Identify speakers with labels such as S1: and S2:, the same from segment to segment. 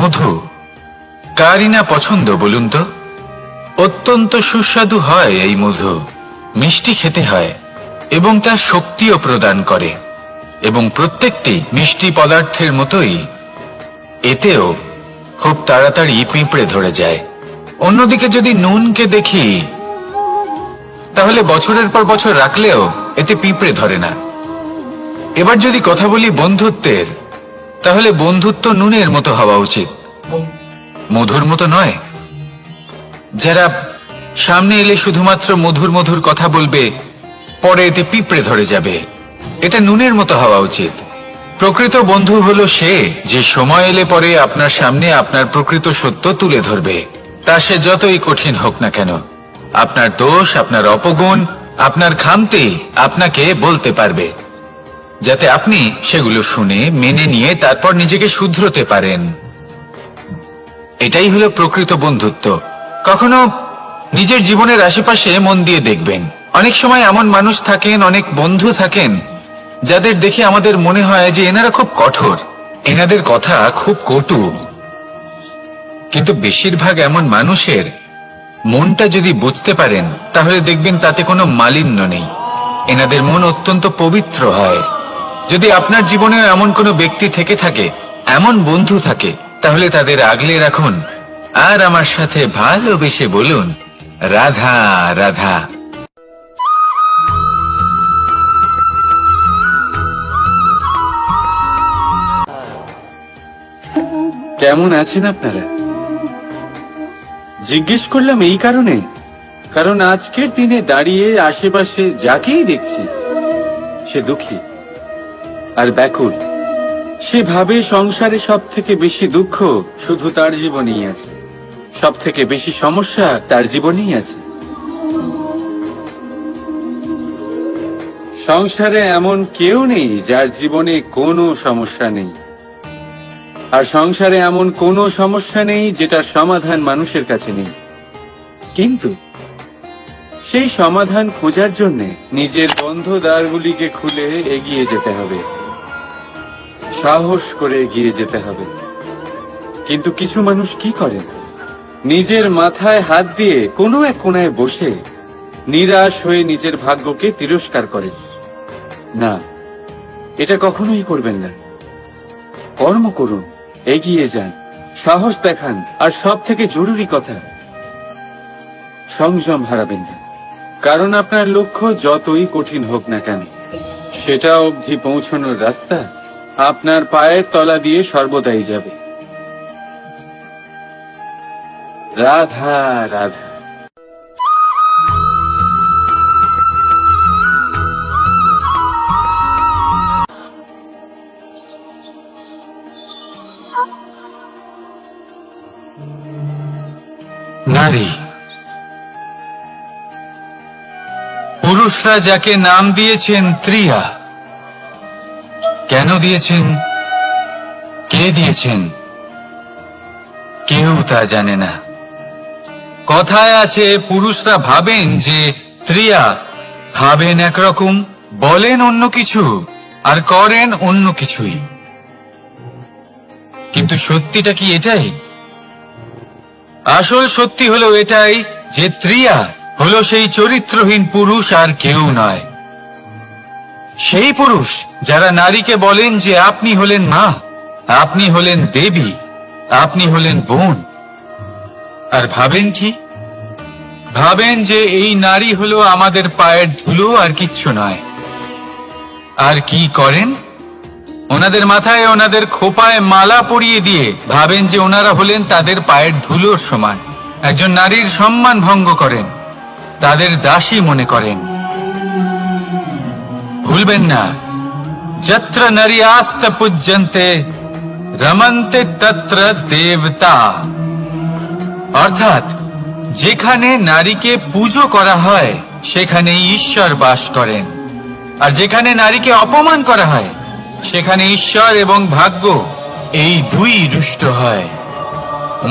S1: মধু কারই না পছন্দ বলুন তো? অত্যন্ত সুস্বাদু হয় এই মধু, মিষ্টি খেতে হয় এবং তা শক্তিও প্রদান করে, এবং প্রত্যেকটি মিষ্টি পদার্থের মতোই এতেও খুব তাড়াতাড়ি পিঁপড়ে ধরে যায়। অন্যদিকে যদি নুনকে দেখি, তাহলে বছরের পর বছর রাখলেও এতে পিঁপড়ে ধরে না। এবার যদি কথা বলি বন্ধুত্বের, তাহলে বন্ধুত্ব নুনের মতো হওয়া উচিত, মধুর মতো নয়। যারা সামনে এলে শুধুমাত্র মধুর মধুর কথা বলবে, পরে এতে পিঁপড়ে ধরে যাবে, এটা নুনের মতো হওয়া উচিত। প্রকৃত বন্ধু হলো সে যে সময় এলে পরে আপনার সামনে আপনার প্রকৃত সত্য তুলে ধরবে, তা সে যতই কঠিন হোক না কেন। আপনার দোষ, আপনার অপগুণ, আপনার খামতি আপনাকে বলতে পারবে, যাতে আপনি সেগুলো শুনে মেনে নিয়ে তারপর নিজেকে শুধরোতে পারেন। এটাই হলো প্রকৃত বন্ধুত্ব। কখনো নিজের জীবনের আশেপাশে মন দিয়ে দেখবেন, অনেক সময় এমন মানুষ থাকেন, অনেক বন্ধু থাকেন, যাদের দেখে আমাদের মনে হয় যে এনারা খুব কঠোর, এনাদের কথা খুব কটু। কিন্তু বেশিরভাগ এমন মানুষের মনটা যদি বুঝতে পারেন, তাহলে দেখবেন তাতে কোনো মালিন্য নেই, এনাদের মন অত্যন্ত পবিত্র হয়। যদি আপনার জীবনে এমন কোনো ব্যক্তি থেকে থাকে, এমন বন্ধু থাকে, তাহলে তাদের আগলে রাখুন আর আমার সাথে ভালোবেসে বলুন, রাধা রাধা।
S2: কেমন আছেন আপনারা? জিজ্ঞেস করলাম এই কারণে, কারণ আজকের দিনে দাঁড়িয়ে আশেপাশে যাকেই দেখছি সে দুঃখী আর ব্যাকুল। সে ভাবে সংসারে সব থেকে বেশি দুঃখ শুধু তার জীবনেই আছে, সব থেকে বেশি সমস্যা তার জীবনেই আছে। সংসারে এমন কেউ নেই যার জীবনে কোনো সমস্যা নেই, আর সংসারে এমন কোনো সমস্যা নেই যেটার সমাধান মানুষের কাছে নেই। কিন্তু সেই সমাধান খোঁজার জন্য নিজের বন্ধ দ্বারগুলিকে খুলে এগিয়ে যেতে হবে, সাহস করে এগিয়ে যেতে হবে। কিন্তু কিছু মানুষ কি করেন, নিজের মাথায় হাত দিয়ে কোনো এক কোণায় বসে নিরাশ হয়ে নিজের ভাগ্যকে তিরস্কার করেন। না, এটা কখনোই করবেন না। কর্ম করুন, এগিয়ে যান, সাহস দেখান, আর সব থেকে জরুরি কথা, সংযম হারাবেন না। কারণ আপনার লক্ষ্য যতই কঠিন হোক না কেন, সেটা অবধি পৌঁছানোর রাস্তা আপনার পায়ের তলা দিয়ে সর্বদাই যাবে। রাধা রাধা।
S1: নারী, পুরুষরা যাকে নাম দিয়েছেন ত্রিয়া, কেন দিয়েছেন, কে দিয়েছেন, কেউ তা জানে না। কথায় আছে, পুরুষরা ভাবেন যে ত্রিয়া, ভাবেন একরকম, বলেন অন্য কিছু, আর করেন অন্য কিছুই। কিন্তু সত্যিটা কি এটাই? আসল সত্যি হলো এটাই যে ত্রিয়া হলো সেই চরিত্রহীন পুরুষ, আর কেউ নয়। সেই পুরুষ যারা নারীকে বলেন যে আপনি হলেন মা, আপনি হলেন দেবী, আপনি হলেন বোন, আর ভাবেন কি? ভাবেন যে এই নারী হলো আমাদের পায়ের ধুলো, আর কিচ্ছু নয়। আর কি করেন? ওনাদের মাথায়, ওনাদের খোপায় মালা পরিয়ে দিয়ে ভাবেন যে ওনারা হলেন তাদের পায়ের ধুলোর সমান। একজন নারীর সম্মান ভঙ্গ করেন, তাদের দাসী মনে করেন। ভুলবেন না, যত্র নারীয়াস্ত পূজ্যন্তে রমন্তে তত্র দেবতা। অর্থাৎ যেখানে নারীকে পুজো করা হয় সেখানে ঈশ্বর বাস করেন, আর যেখানে নারীকে অপমান করা হয় সেখানে ঈশ্বর এবং ভাগ্য এই দুই রুষ্ট হয়।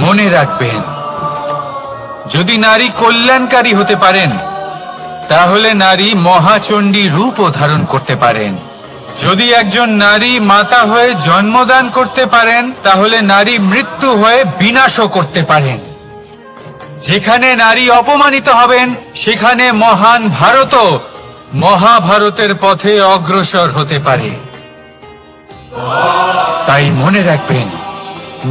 S1: মনে রাখবেন, যদি নারী কল্যাণকারী হতে পারেন, তাহলে নারী মহাচণ্ডী রূপও ধারণ করতে পারেন। যদি একজন নারী মাতা হয়ে জন্মদান করতে পারেন, তাহলে নারী মৃত্যু হয়ে বিনাশও করতে পারেন। যেখানে নারী অপমানিত হবেন, সেখানে মহান ভারতও মহাভারতের পথে অগ্রসর হতে পারে। তাই মনে রাখবেন,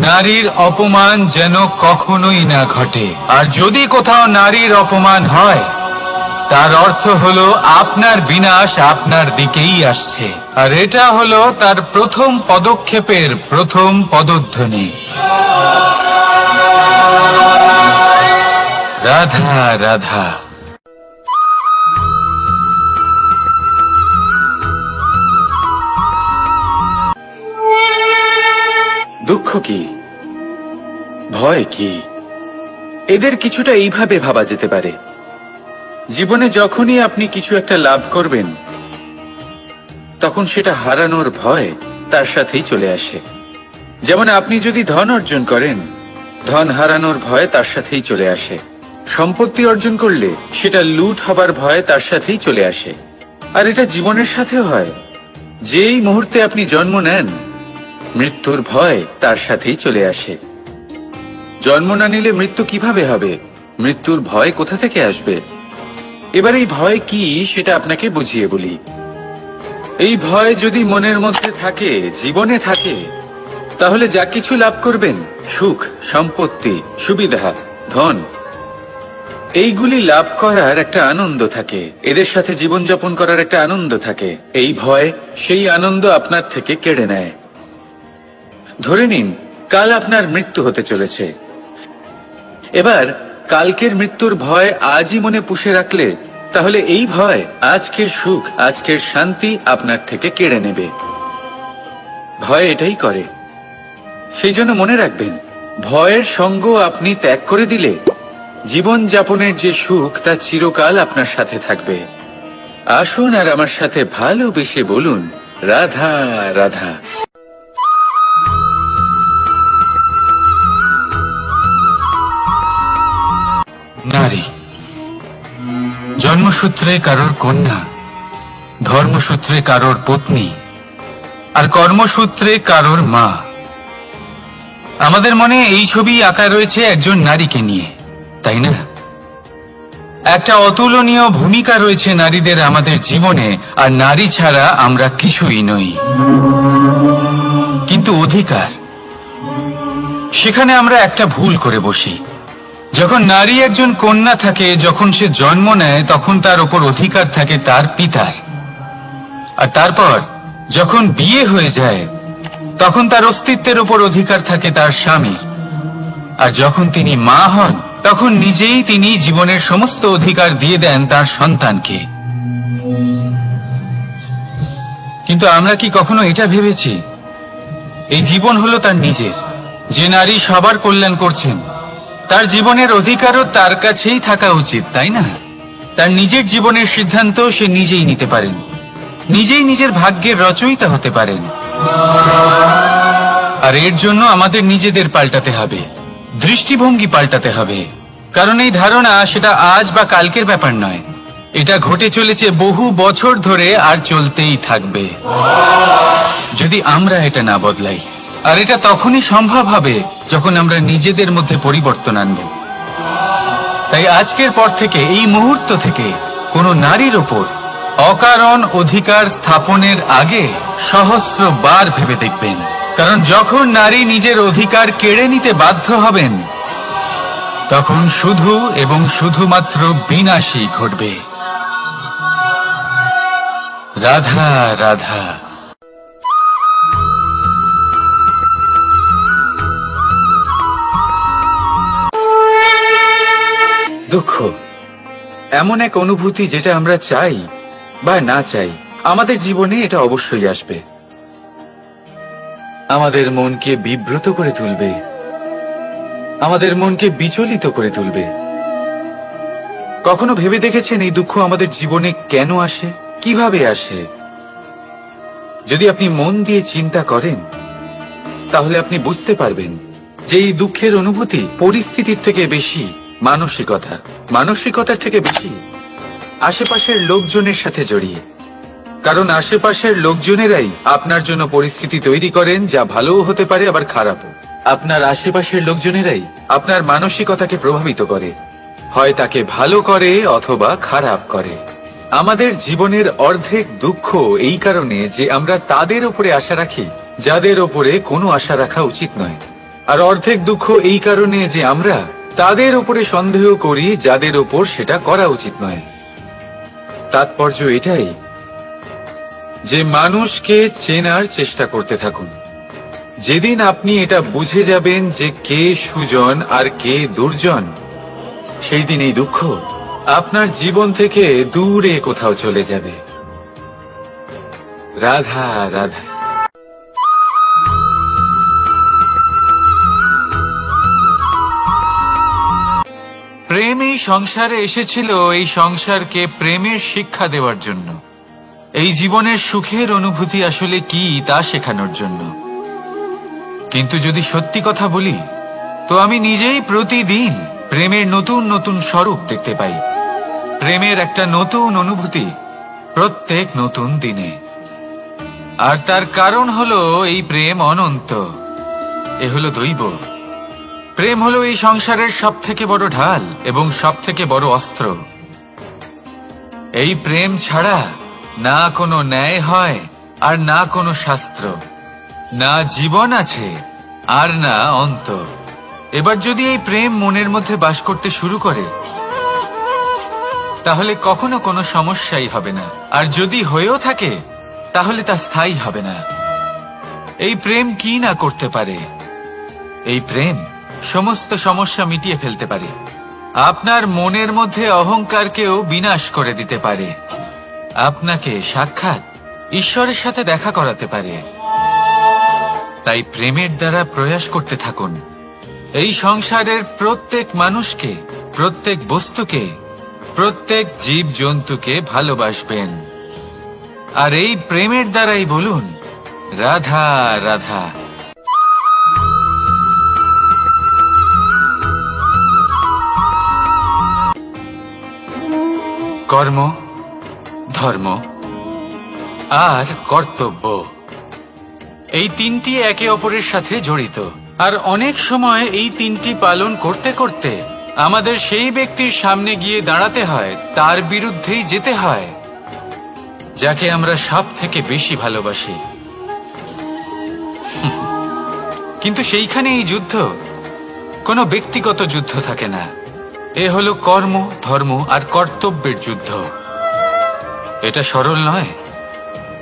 S1: নারীর অপমান যেন কখনোই না ঘটে। আর যদি কোথাও নারীর অপমান হয়, তার অর্থ হলো আপনার বিনাশ আপনার দিকেই আসছে। আর এটা হলো তার প্রথম পদক্ষেপের প্রথম পদধ্বনি। রাধা রাধা।
S2: দুঃখ কি, ভয় কি, এদের কিছুটা এইভাবে ভাবা যেতে পারে। জীবনে যখনই আপনি কিছু একটা লাভ করবেন, তখন সেটা হারানোর ভয় তার সাথেই চলে আসে। যেমন আপনি যদি ধন অর্জন করেন, ধন হারানোর ভয় তার সাথেই চলে আসে। সম্পত্তি অর্জন করলে সেটা লুট হবার ভয় তার সাথেই চলে আসে। আর এটা জীবনের সাথেও হয়। যেই মুহূর্তে আপনি জন্ম নেন, মৃত্যুর ভয় তার সাথেই চলে আসে। জন্ম না নিলে মৃত্যু কিভাবে হবে? মৃত্যুর ভয় কোথা থেকে আসবে? এবার এই ভয় কি সেটা আপনাকে বুঝিয়ে বলি। এই ভয় যদি মনের মধ্যে থাকে, জীবনে থাকে, তাহলে যা কিছু লাভ করবেন, সুখ, সম্পত্তি, সুবিধা, ধন, এইগুলি লাভ করার একটা আনন্দ থাকে। এদের সাথে জীবনযাপন করার একটা আনন্দ থাকে। এই ভয় সেই আনন্দ আপনার থেকে কেড়ে নেয়। ধরে নিন কাল আপনার মৃত্যু হতে চলেছে। এবার কালকের মৃত্যুর ভয় আজই মনে পুষে রাখলে, তাহলে এই ভয় আজকের সুখ, আজকের শান্তি আপনার থেকে কেড়ে নেবে। ভয় এটাই করে। সেই জন্য মনে রাখবেন, ভয়ের সঙ্গ আপনি ত্যাগ করে দিলে জীবন যাপনের যে সুখ তা চিরকাল আপনার সাথে থাকবে। আসুন আর আমার সাথে ভালোবেসে বলুন, রাধা রাধা।
S1: নারী জন্মসূত্রে কারোর কন্যা, ধর্মসূত্রে কারোর পত্নী, আর কর্মসূত্রে কারোর মা। আমাদের মনে এই ছবি আঁকা রয়েছে একজন নারীকে নিয়ে, তাই না? একটা অতুলনীয় ভূমিকা রয়েছে নারীদের আমাদের জীবনে, আর নারী ছাড়া আমরা কিছুই নই। কিন্তু অধিকার, সেখানে আমরা একটা ভুল করে বসি। যখন নারী একজন কন্যা থাকে, যখন সে জন্ম নেয়, তখন তার উপর অধিকার থাকে তার পিতার। আর তারপর যখন বিয়ে হয়ে যায়, তখন তার অস্তিত্বের উপর অধিকার থাকে তার স্বামীর। আর যখন তিনি মা হন, তখন নিজেই তিনি জীবনের সমস্ত অধিকার দিয়ে দেন তার সন্তানকে। কিন্তু আমরা কি কখনো এটা ভেবেছি, এই জীবন হলো তার নিজের? যে নারী সবার কল্যাণ করছেন, তার জীবনের অধিকারও তার কাছেই থাকা উচিত, তাই না? তার নিজের জীবনের সিদ্ধান্ত সে নিজেই নিতে পারেন, নিজেই নিজের ভাগ্যের রচয়িতা হতে পারেন। আর এর জন্য আমাদের নিজেদের পাল্টাতে হবে, দৃষ্টিভঙ্গি পাল্টাতে হবে। কারণ এই ধারণা সেটা আজ বা কালকের ব্যাপার নয়, এটা ঘটে চলেছে বহু বছর ধরে, আর চলতেই থাকবে যদি আমরা এটা না বদলাই। আর এটা তখনই সম্ভব হবে যখন আমরা নিজেদের মধ্যে পরিবর্তন আনব। তাই আজকের পর থেকে, এই মুহূর্ত থেকে, কোনো নারীর ওপর অকারণ অধিকার স্থাপনের আগে সহস্রবার ভেবে দেখবেন। কারণ যখন নারী নিজের অধিকার কেড়ে নিতে বাধ্য হবেন, তখন শুধু এবং শুধুমাত্র বিনাশই ঘটবে। রাধা রাধা।
S2: দুঃখ এমন এক অনুভূতি যেটা আমরা চাই বা না চাই, আমাদের জীবনে এটা অবশ্যই আসবে। আমাদের মনকে বিব্রত করে তুলবে, আমাদের মনকে বিচলিত করে তুলবে। কখনো ভেবে দেখেছেন এই দুঃখ আমাদের জীবনে কেন আসে, কিভাবে আসে? যদি আপনি মন দিয়ে চিন্তা করেন, তাহলে আপনি বুঝতে পারবেন যে এই দুঃখের অনুভূতি পরিস্থিতির থেকে বেশি মানসিকতার থেকে বেশি আশেপাশের লোকজনের সাথে জড়িয়ে।
S1: কারণ আশেপাশের লোকজনেরাই আপনার জন্য পরিস্থিতি তৈরি করেন, যা ভালোও হতে পারে আবার খারাপও। আপনার আশেপাশের লোকজনেরাই আপনার মানসিকতাকে প্রভাবিত করে, হয় তাকে ভালো করে অথবা খারাপ করে। আমাদের জীবনের অর্ধেক দুঃখ এই কারণে যে আমরা তাদের উপরে আশা রাখি যাদের উপরে কোনো আশা রাখা উচিত নয়, আর অর্ধেক দুঃখ এই কারণে যে আমরা তাদের উপরে সন্দেহ করি যাদের উপর সেটা করা উচিত নয়। তাৎপর্য এটাই যে মানুষকে চেনার চেষ্টা করতে থাকুন। যেদিন আপনি এটা বুঝে যাবেন যে কে সুজন আর কে দুর্জন, সেই দিন এই দুঃখ আপনার জীবন থেকে দূরে কোথাও চলে যাবে। রাধা রাধা। প্রেম এই সংসারে এসেছিল এই সংসারকে প্রেমের শিক্ষা দেওয়ার জন্য, এই জীবনের সুখের অনুভূতি আসলে কি তা শেখানোর জন্য। কিন্তু যদি সত্যি কথা বলি, তো আমি নিজেই প্রতিদিন প্রেমের নতুন নতুন স্বরূপ দেখতে পাই, প্রেমের একটা নতুন অনুভূতি প্রত্যেক নতুন দিনে। আর তার কারণ হলো এই প্রেম অনন্ত, এ হলো দৈব। প্রেম হলো এই সংসারের সব থেকে বড় ঢাল এবং সব থেকে বড় অস্ত্র। এই প্রেম ছাড়া না কোনো ন্যায় হয় আর না কোনো শাস্ত্র, না জীবন আছে আর না অন্ত। এবার যদি এই প্রেম মনের মধ্যে বাস করতে শুরু করে, তাহলে কখনো কোনো সমস্যাই হবে না, আর যদি হয়েও থাকে তাহলে তা স্থায়ী হবে না। এই প্রেম কি না করতে পারে? এই প্রেম সমস্ত সমস্যা মিটিয়ে ফেলতে পারে, আপনার মনের মধ্যে অহংকারকেও বিনাশ করে দিতে পারে, আপনাকে সাক্ষাৎ ঈশ্বরের সাথে দেখা করাতে পারে। তাই প্রেমের দ্বারা প্রয়াস করতে থাকুন এই সংসারের প্রত্যেক মানুষকে, প্রত্যেক বস্তুকে, প্রত্যেক জীব জন্তুকে ভালোবাসবেন। আর এই প্রেমের দ্বারাই বলুন রাধা রাধা। কর্ম, ধর্ম আর কর্তব্য, এই তিনটি একে অপরের সাথে জড়িত। আর অনেক সময় এই তিনটি পালন করতে করতে আমাদের সেই ব্যক্তির সামনে গিয়ে দাঁড়াতে হয়, তার বিরুদ্ধেই যেতে হয় যাকে আমরা সব থেকে বেশি ভালোবাসি। কিন্তু সেইখানে এই যুদ্ধ কোনো ব্যক্তিগত যুদ্ধ থাকে না, এ হলো কর্ম, ধর্ম আর কর্তব্যের যুদ্ধ। এটা সরল নয়,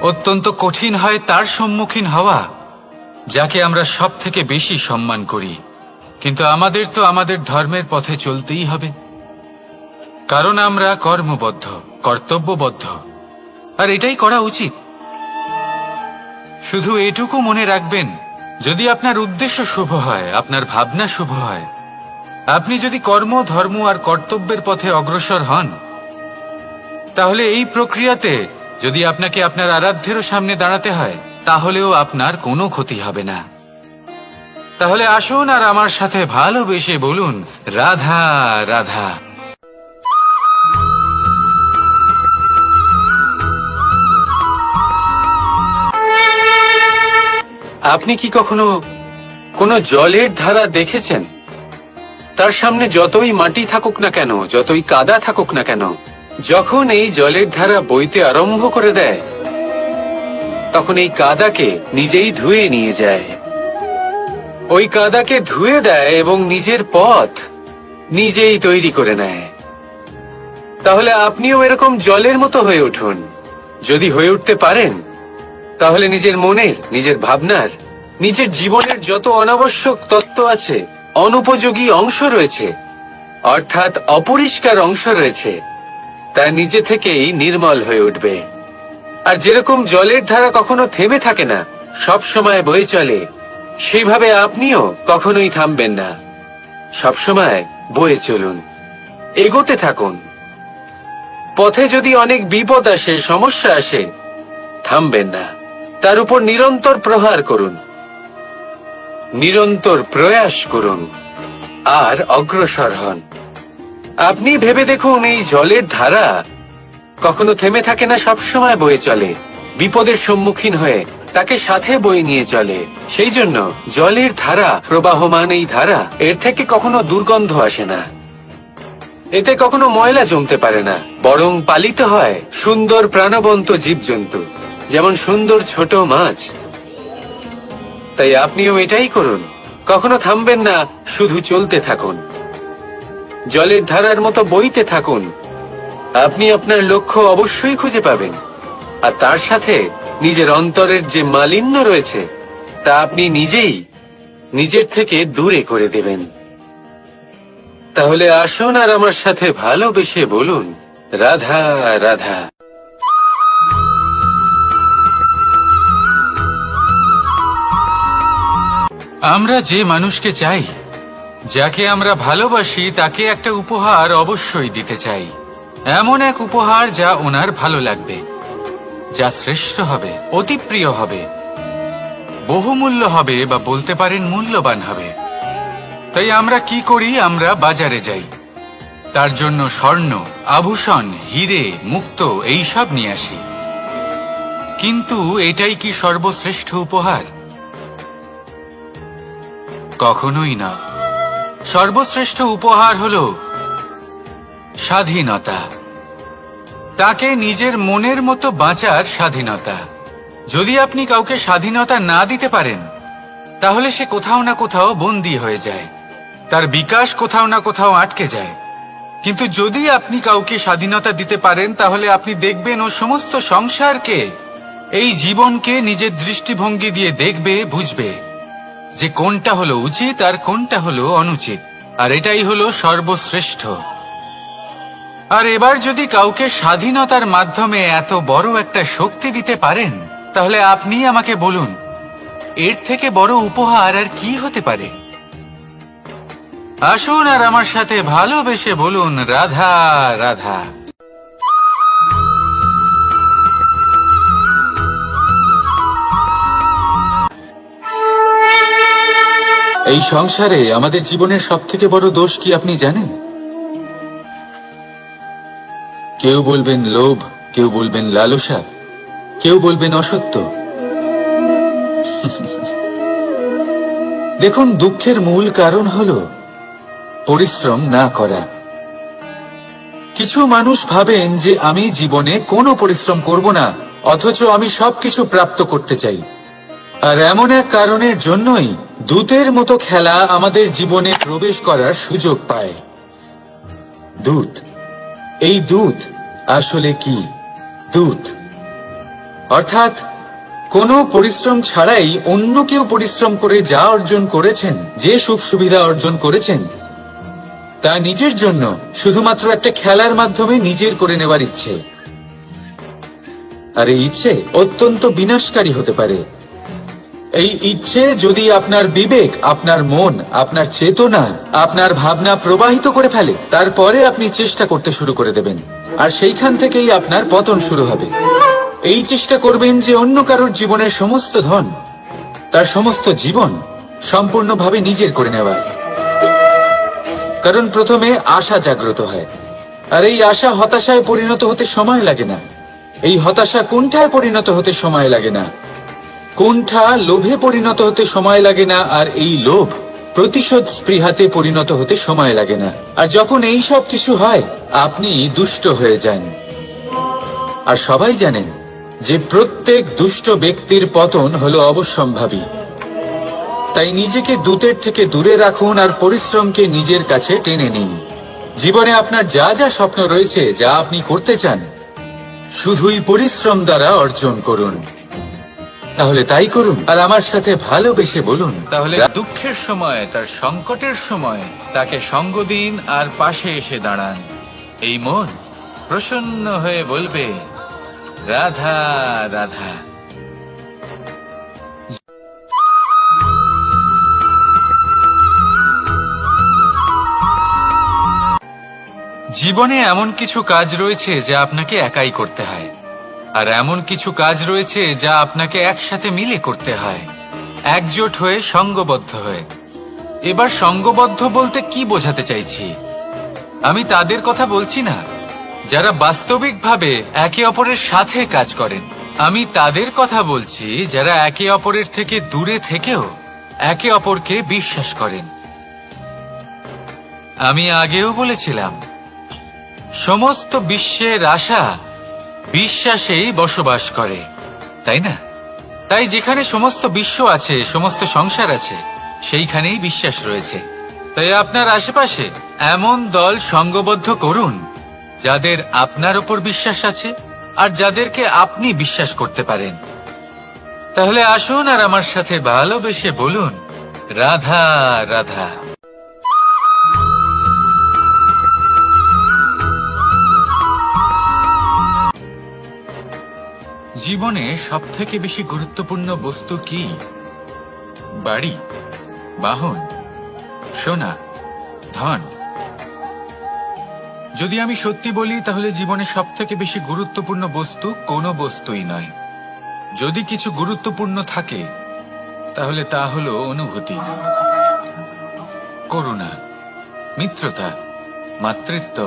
S1: অত্যন্ত কঠিন হয় তার সম্মুখীন হওয়া যাকে আমরা সব থেকে বেশি সম্মান করি। কিন্তু আমাদের তো আমাদের ধর্মের পথে চলতেই হবে, কারণ আমরা কর্মবদ্ধ, কর্তব্যবদ্ধ, আর এটাই করা উচিত। শুধু এটুকু মনে রাখবেন, যদি আপনার উদ্দেশ্য শুভ হয়, আপনার ভাবনা শুভ হয়, আপনি যদি কর্ম, ধর্ম আর কর্তব্যের পথে অগ্রসর হন, তাহলে এই প্রক্রিয়াতে যদি আপনাকে আপনার আরাধ্যেরও সামনে দাঁড়াতে হয়, তাহলেও আপনার কোনো ক্ষতি হবে না। তাহলে আসুন আর আমার সাথে ভালোবেসে বলুন রাধা রাধা। আপনি কি কখনো কোনো জলের ধারা দেখেছেন? তার সামনে যতই মাটি থাকুক না কেন, যতই কাদা থাকুক না কেন, যখন এই জলের ধারা বইতে আরম্ভ করে দেয়, তখন এই কাদাকে নিজেই ধুয়ে নিয়ে যায়। ওই কাদাকে ধুয়ে দেয় এবং নিজের পথ নিজেই তৈরি করে নেয়। তাহলে আপনিও এরকম জলের মতো হয়ে উঠুন। যদি হয়ে উঠতে পারেন, তাহলে নিজের মনের, নিজের ভাবনার, নিজের জীবনের যত অনাবশ্যক তত্ত্ব আছে, অনুপযোগী অংশ রয়েছে, অর্থাৎ অপরিষ্কার অংশ রয়েছে, তা নিজে থেকেই নির্মল হয়ে উঠবে। আর যেরকম জলের ধারা কখনো থেমে থাকে না, সব সময় বয়ে চলে, সেইভাবে আপনিও কখনোই থামবেন না। সবসময় বয়ে চলুন, এগোতে থাকুন। পথে যদি অনেক বিপদ আসে, সমস্যা আসে, থামবেন না, তার উপর নিরন্তর প্রহার করুন, নিরন্তর প্রয়াস করুন আর অগ্রসর হন। আপনি ভেবে দেখুন, এই জলের ধারা
S2: কখনো থেমে থাকে না, সব সময় বয়ে চলে। বিপদের সম্মুখীন হয়ে তাকে সাথে বয়ে নিয়ে চলে। সেই জন্য জলের ধারা, প্রবাহমান এই ধারা, এর থেকে কখনো দুর্গন্ধ আসে না, এতে কখনো ময়লা জমতে পারে না, বরং পালিত হয় সুন্দর প্রাণবন্ত জীবজন্তু, যেমন সুন্দর ছোট মাছ। তাই আপনিও এটাই করুন, কখনো থামবেন না, শুধু চলতে থাকুন, জলের ধারার মতো বইতে থাকুন। আপনি আপনার লক্ষ্য অবশ্যই খুঁজে পাবেন, আর তার সাথে নিজের অন্তরের যে মালিন্য রয়েছে তা আপনি নিজেই নিজের থেকে দূরে করে দেবেন। তাহলে আসুন আর আমার সাথে ভালোবেসে বলুন, রাধা রাধা।
S1: আমরা যে মানুষকে চাই, যাকে আমরা ভালোবাসি, তাকে একটা উপহার অবশ্যই দিতে চাই। এমন এক উপহার যা ওনার ভালো লাগবে, যা শ্রেষ্ঠ হবে, অতি প্রিয় হবে, বহুমূল্য হবে, বা বলতে পারেন মূল্যবান হবে। তাই আমরা কি করি? আমরা বাজারে যাই, তার জন্য স্বর্ণ, আভূষণ, হিরে, মুক্ত এইসব নিয়ে আসি। কিন্তু এটাই কি সর্বশ্রেষ্ঠ উপহার? কখনোই না। সর্বশ্রেষ্ঠ উপহার হলো স্বাধীনতা, তাকে নিজের মনের মতো বাঁচার স্বাধীনতা। যদি আপনি কাউকে স্বাধীনতা না দিতে পারেন, তাহলে সে কোথাও না কোথাও বন্দী হয়ে যায়, তার বিকাশ কোথাও না কোথাও আটকে যায়। কিন্তু যদি আপনি কাউকে স্বাধীনতা দিতে পারেন, তাহলে আপনি দেখবেন ও সমস্ত সংসারকে, এই জীবনকে নিজের দৃষ্টিভঙ্গি দিয়ে দেখবে, বুঝবে যে কোনটা হলো উচিত আর কোনটা হলো অনুচিত, আর এটাই হলো সর্বশ্রেষ্ঠ। আর এবার যদি কাউকে স্বাধীনতার মাধ্যমে এত বড় একটা শক্তি দিতে পারেন, তাহলে আপনি আমাকে বলুন, এর থেকে বড় উপহার আর কি হতে পারে? আসুন আর আমার সাথে ভালোবেসে বলুন, রাধা রাধা। এই সংসারে আমাদের জীবনের সবথেকে বড় দোষ কি আপনি জানেন? কেউ বলবেন লোভ, কেউ বলবেন লালসা, কেউ বলবেন অসত্য। দেখুন, দুঃখের মূল কারণ হলো পরিশ্রম না করা। কিছু মানুষ ভাবেন যে আমি জীবনে কোনো পরিশ্রম করব না, অথচ আমি সবকিছু প্রাপ্ত করতে চাই। আর এমন এক কারণের জন্যই দূতের মতো খেলা আমাদের জীবনে প্রবেশ করার সুযোগ পায়। দূত। এই দূত আসলে কি? দূত অর্থাৎ কোনো পরিশ্রম ছাড়াই অন্য কেউ পরিশ্রম করে যা অর্জন করেছেন, যে সুখ সুবিধা অর্জন করেছেন, তা নিজের জন্য শুধুমাত্র একটা খেলার মাধ্যমে নিজের করে নেবার ইচ্ছে। আর এই ইচ্ছে অত্যন্ত বিনাশকারী হতে পারে। এই ইচ্ছে যদি আপনার বিবেক, আপনার মন, আপনার চেতনা, আপনার ভাবনা প্রবাহিত করে ফেলে, তারপরে আপনি চেষ্টা করতে শুরু করে দেবেন, আর সেইখান থেকেই আপনার পতন শুরু হবে। এই চেষ্টা করবেন যে অন্য কারোর জীবনের সমস্ত ধন, তার সমস্ত জীবন সম্পূর্ণভাবে নিজের করে নেওয়া। কারণ প্রথমে আশা জাগ্রত হয়, আর এই আশা হতাশায় পরিণত হতে সময় লাগে না। এই হতাশা কুণ্ঠায় পরিণত হতে সময় লাগে না, কুণ্ঠা লোভে পরিণত হতে সময় লাগে না, আর এই লোভ প্রতিশোধ স্পৃহাতে পরিণত হতে সময় লাগে না। আর যখন এই সব কিছু হয়, আপনি দুষ্ট হয়ে যান। আর সবাই জানেন যে প্রত্যেক দুষ্ট ব্যক্তির পতন হলো অবশ্যম্ভাবী। তাই নিজেকে দূতের থেকে দূরে রাখুন আর পরিশ্রমকে নিজের কাছে টেনে নিন। জীবনে আপনার যা যা স্বপ্ন রয়েছে, যা আপনি করতে চান, শুধুই পরিশ্রম দ্বারা অর্জন করুন। তাহলে তাই করুন, আর আমার সাথে ভালোবেসে বলুন, তাহলে দুঃখের সময়, তার সংকটের সময় তাকে সঙ্গ দিন আর পাশে এসে দাঁড়ান। এই মন প্রসন্ন হয়ে বলবে, রাধা রাধা। জীবনে এমন কিছু কাজ রয়েছে যা আপনাকে একাই করতে হয়, আর এমন কিছু কাজ রয়েছে যা আপনাকে একসাথে মিলে করতে হয়, একজোট হয়ে, সঙ্গবদ্ধ হয়ে। এবার সঙ্গবদ্ধ বলতে কি বোঝাতে চাইছি? আমি তাদের কথা বলছি না যারা বাস্তবিকভাবে একে অপরের সাথে কাজ করেন। আমি তাদের কথা বলছি যারা একে অপরের থেকে দূরে থেকেও একে অপরকে বিশ্বাস করেন। আমি আগেও বলেছিলাম, সমস্ত বিশ্বের আশা বিশ্বাসেই বসবাস করে, তাই না? তাই যেখানে সমস্ত বিশ্ব আছে, সমস্ত সংসার আছে, সেইখানেই বিশ্বাস রয়েছে। তাই আপনার আশেপাশে এমন দল সঙ্গবদ্ধ করুন যাদের আপনার উপর বিশ্বাস আছে আর যাদেরকে আপনি বিশ্বাস করতে পারেন। তাহলে আসুন আর আমার সাথে ভালোবেসে বলুন, রাধা রাধা। জীবনে সবথেকে বেশি গুরুত্বপূর্ণ বস্তু কি? বাড়ি, বাহন, সোনা, ধন। যদি আমি সত্যি বলি তাহলে জীবনে সবথেকে বেশি গুরুত্বপূর্ণ বস্তু কোনো বস্তুই নয়। যদি কিছু গুরুত্বপূর্ণ থাকে তাহলে তা হলো অনুভূতি, করুণা, মিত্রতা, মাতৃত্ব,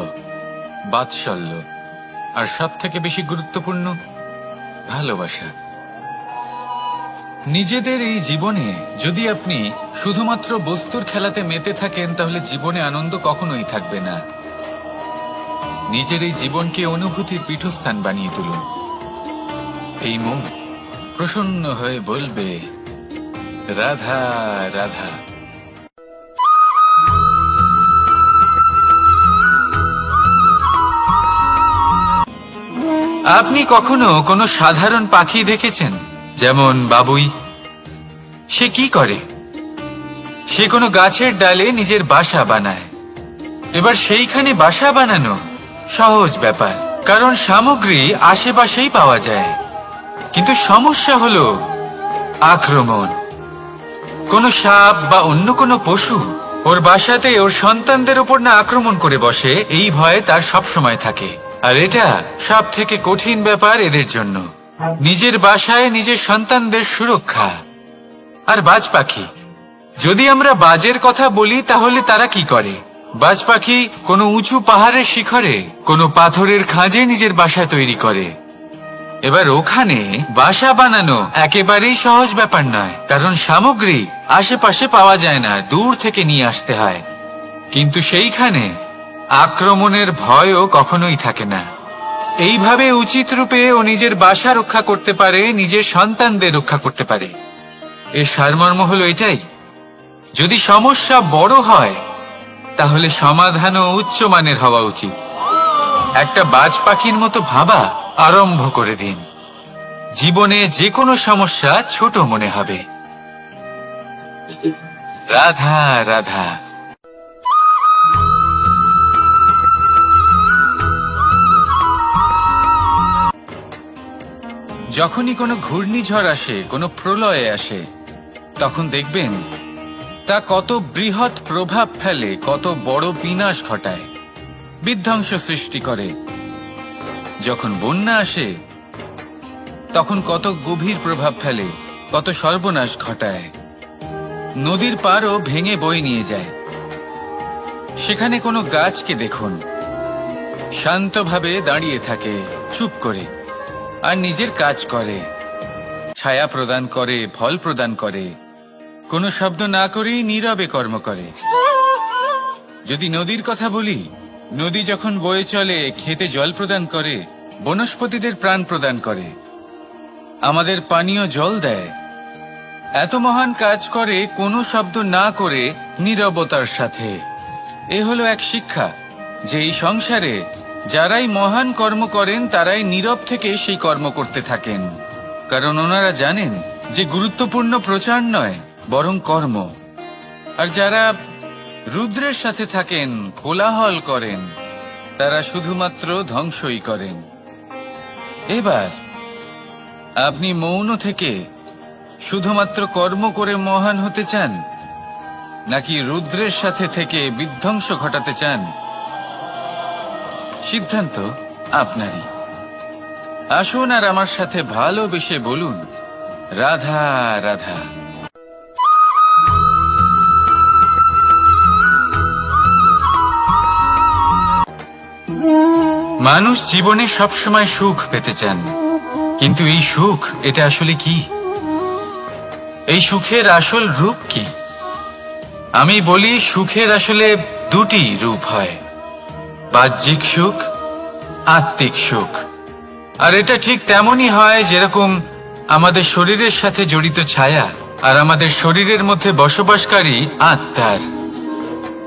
S1: বাৎসল্য, আর সবথেকে বেশি গুরুত্বপূর্ণ ভালোবাসা। নিজেদের এই জীবনে যদি আপনি শুধুমাত্র বস্তুর খেলাতে মেতে থাকেন তাহলে জীবনে আনন্দ কখনোই থাকবে না। নিজের এই জীবনকে অনুভূতির পীঠস্থান বানিয়ে তুলুন। এই মন প্রসন্ন হয়ে বলবে, রাধা রাধা। আপনি কখনো কোনো সাধারণ পাখি দেখেছেন? যেমন বাবুই। সে কি করে? সে কোনো গাছের ডালে নিজের বাসা বানায়। এবার সেইখানে বাসা বানানো সহজ ব্যাপার, কারণ সামগ্রী আশেপাশেই পাওয়া যায়। কিন্তু সমস্যা হলো আক্রমণ। কোনো সাপ বা অন্য কোনো পশু ওর বাসাতে ওর সন্তানদের উপর না আক্রমণ করে বসে, এই ভয়ে তার সব সময় থাকে। আর এটা সব থেকে কঠিন ব্যাপার এদের জন্য, নিজের বাসায় নিজের সন্তানদের সুরক্ষা। আর বাজ পাখি, যদি আমরা বাজের কথা বলি তাহলে তারা কি করে? বাজ পাখি কোনো উঁচু পাহাড়ের শিখরে, কোনো পাথরের খাঁজে নিজের বাসা তৈরি করে। এবার ওখানে বাসা বানানো একেবারেই সহজ ব্যাপার নয়, কারণ সামগ্রী আশেপাশে পাওয়া যায় না, দূর থেকে নিয়ে আসতে হয়। কিন্তু সেইখানে আক্রমণের ভয়ও কখনোই থাকে না। এইভাবে উচিত রূপে ও নিজের বাসা রক্ষা করতে পারে, নিজের সন্তানদের রক্ষা করতে পারে। এর সারমর্ম হলো এটাই, যদি সমস্যা বড় হয় তাহলে সমাধানও উচ্চমানের হওয়া উচিত। একটা বাজ পাখির মতো ভাবা আরম্ভ করে দিন। জীবনে যে কোনো সমস্যা ছোট মনে হবে। রাধা রাধা। যখনই কোনো ঘূর্ণিঝড় আসে, কোনো প্রলয়ে আসে, তখন দেখবেন তা কত বৃহৎ প্রভাব ফেলে, কত বড় বিনাশ ঘটায়, বিধ্বংস সৃষ্টি করে। যখন বন্যা আসে তখন কত গভীর প্রভাব ফেলে, কত সর্বনাশ ঘটায়। নদীর পাড়ও ভেঙে বয়ে নিয়ে যায়। সেখানে কোনো গাছকে দেখুন, শান্তভাবে দাঁড়িয়ে থাকে, চুপ করে, আর নিজের কাজ করে, ছায়া প্রদান করে, ফল প্রদান করে, কোনো শব্দ না করেই নীরবে কর্ম করে। যদি নদীর কথা বলি, নদী যখন বয়ে চলে খেতে জল প্রদান করে, বনস্পতিদের প্রাণ প্রদান করে, আমাদের পানীয় জল দেয়। এত মহান কাজ করে কোনো শব্দ না করে, নীরবতার সাথে। এ হলো এক শিক্ষা যে এই সংসারে যারাই মহান কর্ম করেন তারাই নীরব থেকে সেই কর্ম করতে থাকেন, কারণ ওনারা জানেন যে গুরুত্বপূর্ণ প্রচার নয় বরং কর্ম। আর যারা রুদ্রের সাথে থাকেন, কোলাহল করেন, তারা শুধুমাত্র ধ্বংসই করেন। এবার আপনি মৌন থেকে শুধুমাত্র কর্ম করে মহান হতে চান, নাকি রুদ্রের সাথে থেকে বিধ্বংস ঘটাতে চান? সিদ্ধান্ত আপনারই। আসুন আর আমার সাথে ভালোবেসে বলুন, রাধা রাধা। মানুষ জীবনে সবসময় সুখ পেতে চান, কিন্তু এই সুখ এটা আসলে কি? এই সুখের আসল রূপ কি? আমি বলি সুখের আসলে দুটি রূপ হয়, বাহ্যিক সুখ, আত্মিক সুখ। আর এটা ঠিক তেমনই হয় যেরকম আমাদের শরীরের সাথে জড়িত ছায়া আর আমাদের শরীরের মধ্যে বসবাসকারী আত্মার।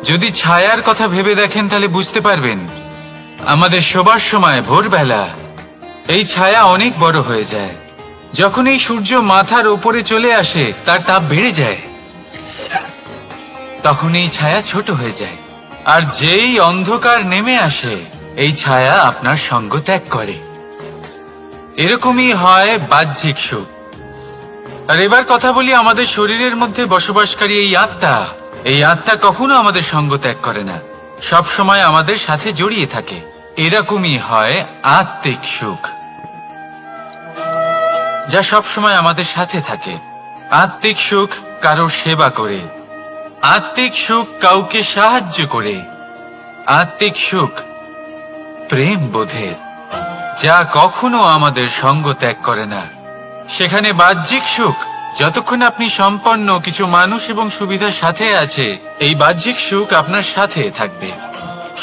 S1: যদি ছায়ার কথা ভেবে দেখেন তাহলে বুঝতে পারবেন আমাদের শোবার সময় ভোরবেলা এই ছায়া অনেক বড় হয়ে যায়। যখন এই সূর্য মাথার উপরে চলে আসে তার তাপ বেড়ে যায়, তখন এই ছায়া ছোট হয়ে যায়। আর যেই অন্ধকার নেমে আসে এই ছায়া আপনার সঙ্গ ত্যাগ করে। এরকমই হয় বাহ্যিক সুখ। আর এবার কথা বলি আমাদের শরীরের মধ্যে বসবাসকারী এই আত্মা। এই আত্মা কখনো আমাদের সঙ্গ ত্যাগ করে না, সব সময় আমাদের সাথে জড়িয়ে থাকে। এরকমই হয় আত্মিক সুখ, যা সব সময় আমাদের সাথে থাকে। আত্মিক সুখ কারোর সেবা করে, আত্মিক সুখ কাউকে সাহায্য করে, আত্মিক সুখ প্রেম বোধের, যা কখনো আমাদের সঙ্গ ত্যাগ করে না। সেখানে বাহ্যিক সুখ, যতক্ষণ আপনি সম্পন্ন কিছু মানুষ এবং সুবিধার সাথে আছে, এই বাহ্যিক সুখ আপনার সাথে থাকবে।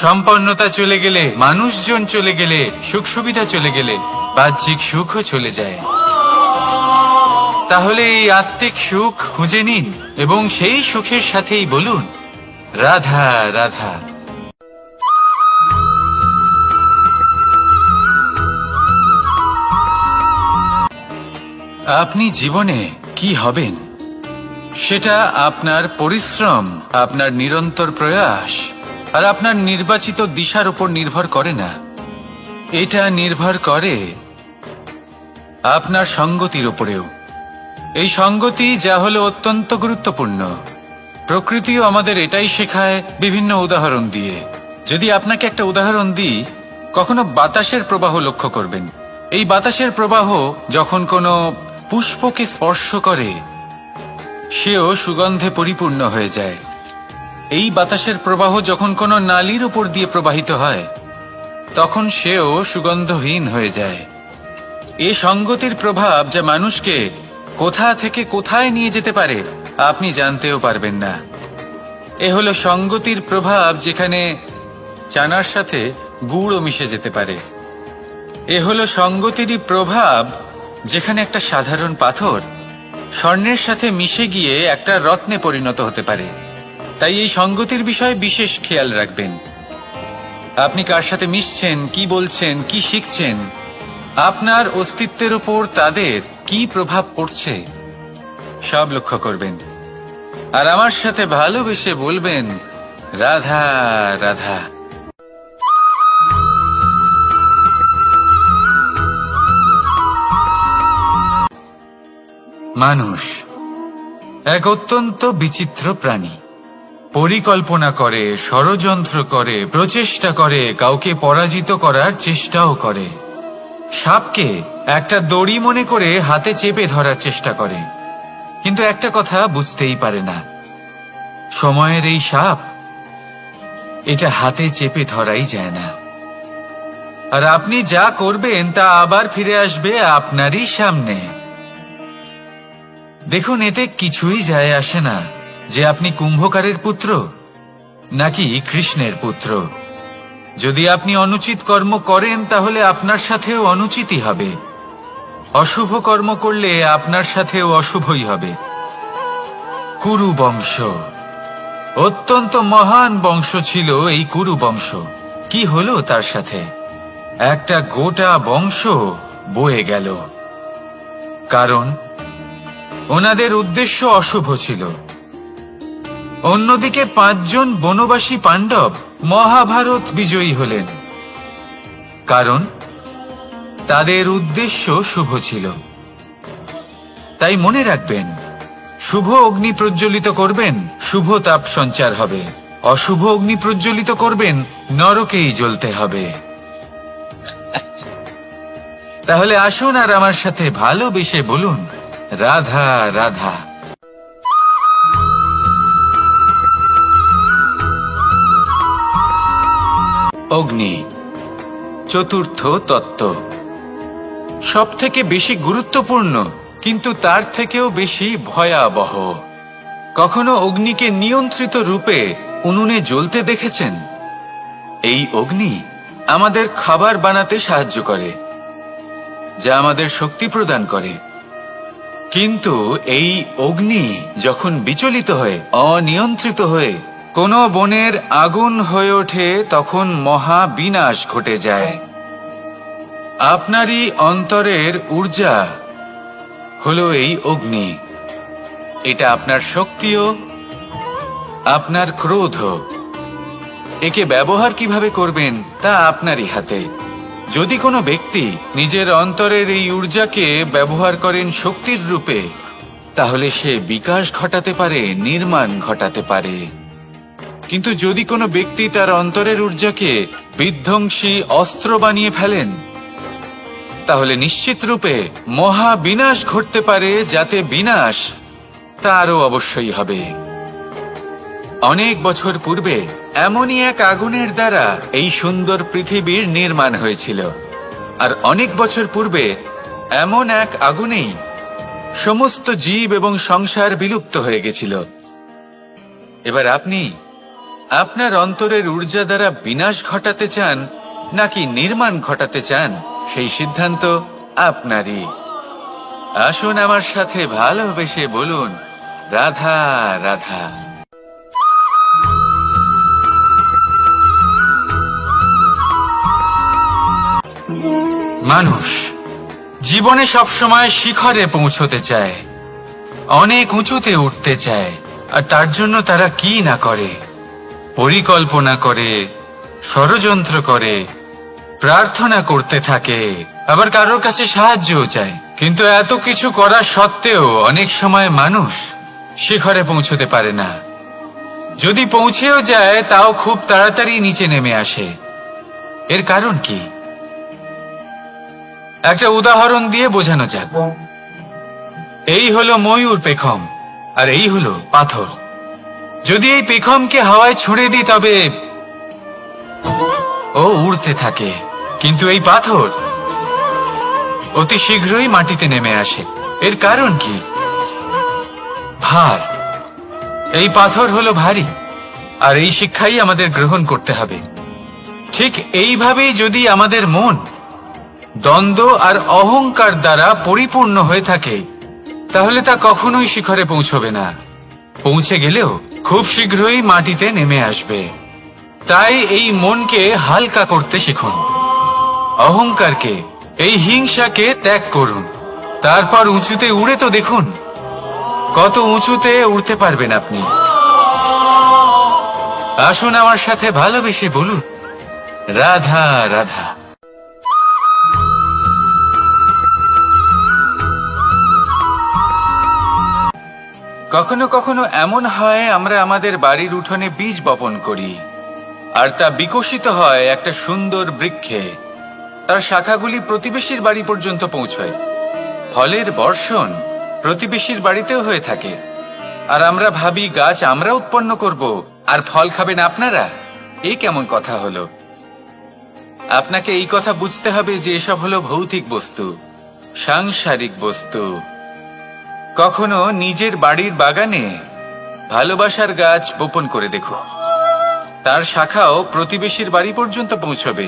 S1: সম্পন্নতা চলে গেলে, মানুষজন চলে গেলে, সুখ সুবিধা চলে গেলে বাহ্যিক সুখও চলে যায়। তাহলে এই আত্মিক সুখ খুঁজে নিন এবং সেই সুখের সাথেই বলুন রাধা রাধা। আপনি জীবনে কি হবেন সেটা আপনার পরিশ্রম, আপনার নিরন্তর প্রয়াস আর আপনার নির্বাচিত দিশার উপর নির্ভর করে না। এটা নির্ভর করে আপনার সঙ্গতির উপরেও। এই সঙ্গতি যা হলো অত্যন্ত গুরুত্বপূর্ণ। প্রকৃতিও আমাদের এটাই শেখায় বিভিন্ন উদাহরণ দিয়ে। যদি আপনাকে একটা উদাহরণ দিই, কখনো বাতাসের প্রবাহ লক্ষ্য করবেন। এই বাতাসের প্রবাহ যখন কোনো পুষ্পকে স্পর্শ করে সেও সুগন্ধে পরিপূর্ণ হয়ে যায়। এই বাতাসের প্রবাহ যখন কোনো নালীর উপর দিয়ে প্রবাহিত হয় তখন সেও সুগন্ধহীন হয়ে যায়। এই সঙ্গতির প্রভাব যা মানুষকে কোথা থেকে কোথায় নিয়ে যেতে পারে আপনি জানতেও পারবেন না। এ হলো সঙ্গতির প্রভাব, যেখানে চানার সাথে গুড়ও মিশে যেতে পারে। এ হলো সঙ্গতিরই প্রভাব, যেখানে একটা সাধারণ পাথর স্বর্ণের সাথে মিশে গিয়ে একটা রত্নে পরিণত হতে পারে। তাই এই সঙ্গতির বিষয়ে বিশেষ খেয়াল রাখবেন। আপনি কার সাথে মিশছেন, কি বলছেন, কি শিখছেন, আপনার অস্তিত্বের উপর তাদের কি প্রভাব পড়ছে সব লক্ষ্য করবেন। আর আমার সাথে ভালোবেসে বলবেন রাধা রাধা। মানুষ এক অত্যন্ত বিচিত্র প্রাণী। পরিকল্পনা করে, ষড়যন্ত্র করে, প্রচেষ্টা করে, কাউকে পরাজিত করার চেষ্টাও করে। সাপকে একটা দড়ি মনে করে হাতে চেপে ধরার চেষ্টা করে, কিন্তু একটা কথা বুঝতেই পারে না, সময়ের এই সাপ এটা হাতে চেপে ধরাই যায় না। আর আপনি যা করবেন তা আবার ফিরে আসবে আপনারই সামনে। দেখুন, এতে কিছুই যায় আসে না যে আপনি কুম্ভকারের পুত্র নাকি কৃষ্ণের পুত্র। যদি আপনি অনুচিত কর্ম করেন তাহলে আপনার সাথেও অনুচিতই হবে। অশুভ কর্ম করলে আপনার সাথেও অশুভই হবে। কুরু বংশ অত্যন্ত মহান বংশ ছিল। এই কুরু বংশ কি হলো তার সাথে? একটা গোটা বংশ বয়ে গেল, কারণ ওনাদের উদ্দেশ্য অশুভ ছিল। অন্যদিকে 5 জন বনবাসী পাণ্ডব মহাভারত বিজয়ী হলেন, কারণ তাদের উদ্দেশ্য শুভ ছিল। তাই মনে রাখবেন, শুভ অগ্নি প্রজ্বলিত করবেন, শুভ তাপ সঞ্চার হবে। অশুভ অগ্নি প্রজ্বলিত করবেন, নরকেই জ্বলতে হবে। তাহলে আসুন আর আমার সাথে ভালোবেসে বলুন রাধা রাধা। অগ্নি চতুর্থ তত্ত্ব, সব থেকে বেশি গুরুত্বপূর্ণ কিন্তু তার থেকেও বেশি ভয়াবহ। কখনো অগ্নিকে নিয়ন্ত্রিত রূপে উনুনে জ্বলতে দেখেছেন? এই অগ্নি আমাদের খাবার বানাতে সাহায্য করে, যা আমাদের শক্তি প্রদান করে। কিন্তু এই অগ্নি যখন বিচলিত হয়ে, অনিয়ন্ত্রিত হয়ে কোনো বনের আগুন হয়ে ওঠে, তখন মহা বিনাশ ঘটে যায়। আপনারই অন্তরের ঊর্জা হলো এই অগ্নি। এটা আপনার শক্তিও, আপনার ক্রোধ। একে ব্যবহার কিভাবে করবেন তা আপনারই হাতে। যদি কোনো ব্যক্তি নিজের অন্তরের এই ঊর্জাকে ব্যবহার করেন শক্তির রূপে, তাহলে সে বিকাশ ঘটাতে পারে, নির্মাণ ঘটাতে পারে। কিন্তু যদি কোনো ব্যক্তি তার অন্তরের ঊর্জাকে বিধ্বংসী অস্ত্র বানিয়ে ফেলেন, তাহলে নিশ্চিত রূপে মহা বিনাশ ঘটতে পারে, যাতে বিনাশ তারও অবশ্যই হবে। অনেক বছর পূর্বে এমনই এক আগুনের দ্বারা এই সুন্দর পৃথিবীর নির্মাণ হয়েছিল। আর অনেক বছর পূর্বে এমন এক আগুনেই সমস্ত জীব এবং সংসার বিলুপ্ত হয়ে গেছিল। এবার আপনি আপনার অন্তরের ঊর্জা দ্বারা বিনাশ ঘটাতে চান নাকি নির্মাণ ঘটাতে চান, সেই সিদ্ধান্ত আপনারই। আসুন আমার সাথে ভালোবেসে বলুন, রাধা রাধা। মানুষ জীবনে সবসময় শিখরে পৌঁছতে চায়, অনেক উঁচুতে উঠতে চায়। আর তার জন্য তারা কি না করে, পরিকল্পনা করে, ষড়যন্ত্র করে, প্রার্থনা করতে থাকে, আবার কারোর কাছে সাহায্যও চায়। কিন্তু এত কিছু করা সত্ত্বেও অনেক সময় মানুষ শিখরে পৌঁছতে পারে না। যদি পৌঁছেও যায়, তাও খুব তাড়াতাড়ি নিচে নেমে আসে। এর কারণ কি? একটা উদাহরণ দিয়ে বোঝানো যাক। এই হলো ময়ূর পেখম, আর এই হলো পাথর। যদি এই পেখমকে হাওয়ায় ছুঁড়ে দিই, তবে ও উড়তে থাকে। কিন্তু এই পাথর অতি শীঘ্রই মাটিতে নেমে আসে। এর কারণ কি? ভার। এই পাথর হলো ভারী, আর এই শিক্ষাই আমাদের গ্রহণ করতে হবে। ঠিক এইভাবেই যদি আমাদের মন দ্বন্দ্ব আর অহংকার দ্বারা পরিপূর্ণ হয়ে থাকে, তাহলে তা কখনোই শিখরে পৌঁছবে না। পৌঁছে গেলেও খুব শীঘ্রই মাটিতে নেমে আসবে। তাই এই মনকে হালকা করতে শিখুন, অহংকারকে, এই হিংসাকে ত্যাগ করুন। তারপর উঁচুতে উড়ে তো দেখুন, কত উঁচুতে উড়তে পারবেন আপনি। আসুন আমার সাথে ভালোবেসে বলুন, রাধা রাধা। কখনো কখনো এমন হয়, আমরা আমাদের বাড়ির উঠোনে বীজ বপন করি, আর তা বিকশিত হয় একটা সুন্দর বৃক্ষে। তার শাখাগুলি প্রতিবেশীর বাড়ি পর্যন্ত পৌঁছয়। ফলের বর্ষণ প্রতিবেশীর বাড়িতেও হয়ে থাকে। আর আমরা ভাবি গাছ আমরা উৎপন্ন করব, আর ফল খাবেন আপনারা। এই কেমন কথা হলো? আপনাকে এই কথা বুঝতে হবে যে এসব হলো ভৌতিক বস্তু, সাংসারিক বস্তু। কখনো নিজের বাড়ির বাগানে ভালোবাসার গাছ বপন করে দেখুন। তার শাখাও প্রতিবেশীর বাড়ি পর্যন্ত পৌঁছবে,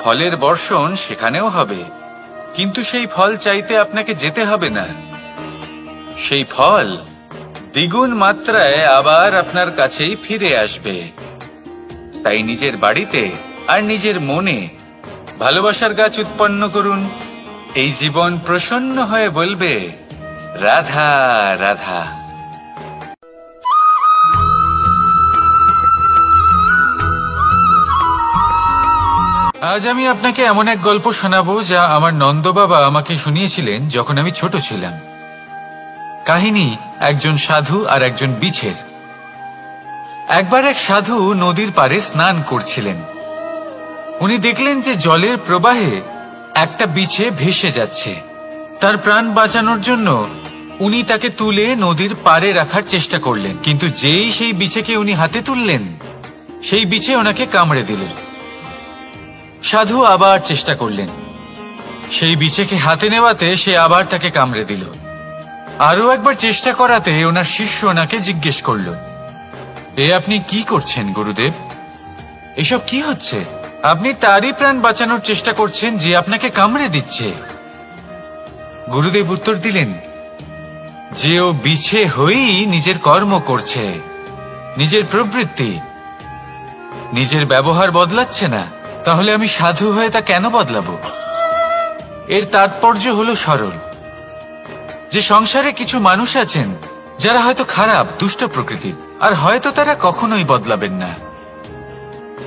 S1: ফলের বর্ষণ সেখানেও হবে। কিন্তু সেই ফল চাইতে আপনাকে যেতে হবে না। সেই ফল দ্বিগুণ মাত্রায় আবার আপনার কাছেই ফিরে আসবে। তাই নিজের বাড়িতে আর নিজের মনে ভালোবাসার গাছ উৎপন্ন করুন। এই জীবন প্রসন্ন হয়ে বলবে, রাধা রাধা। আজ আমি আপনাকে এমন এক গল্প শোনাবো, যা আমার নন্দ বাবা আমাকে শুনিয়েছিলেন যখন আমি ছোট ছিলাম। কাহিনী একজন সাধু আর একজন বিছের। একবার এক সাধু নদীর পাড়ে স্নান করছিলেন। উনি দেখলেন যে জলের প্রবাহে একটা বিছে ভেসে যাচ্ছে। তার প্রাণ বাঁচানোর জন্য উনি তাকে তুলে নদীর পাড়ে রাখার চেষ্টা করলেন। কিন্তু যেই সেই বিছেকে উনি হাতে তুললেন, সেই বিছে ওনাকে কামড়ে দিল। সাধু আবার চেষ্টা করলেন। সেই বিছেকে হাতে নেওয়াতে সে আবার তাকে কামড়ে দিল। আরো একবার চেষ্টা করাতে ওনার শিষ্য ওনাকে জিজ্ঞেস করল, এ আপনি কি করছেন গুরুদেব? এসব কি হচ্ছে? আপনি তারই প্রাণ বাঁচানোর চেষ্টা করছেন যে আপনাকে কামড়ে দিচ্ছে। গুরুদেব উত্তর দিলেন যে ও বিছে হয়েই নিজের কর্ম করছে, নিজের প্রবৃত্তি, নিজের ব্যবহার বদলাচ্ছে না। তাহলে আমি সাধু হয়ে তা কেন বদলাবো? এর তাৎপর্য হলো সরল, যে সংসারে কিছু মানুষ আছেন যারা হয়তো খারাপ, দুষ্ট প্রকৃতির, আর হয়তো তারা কখনোই বদলাবেন না,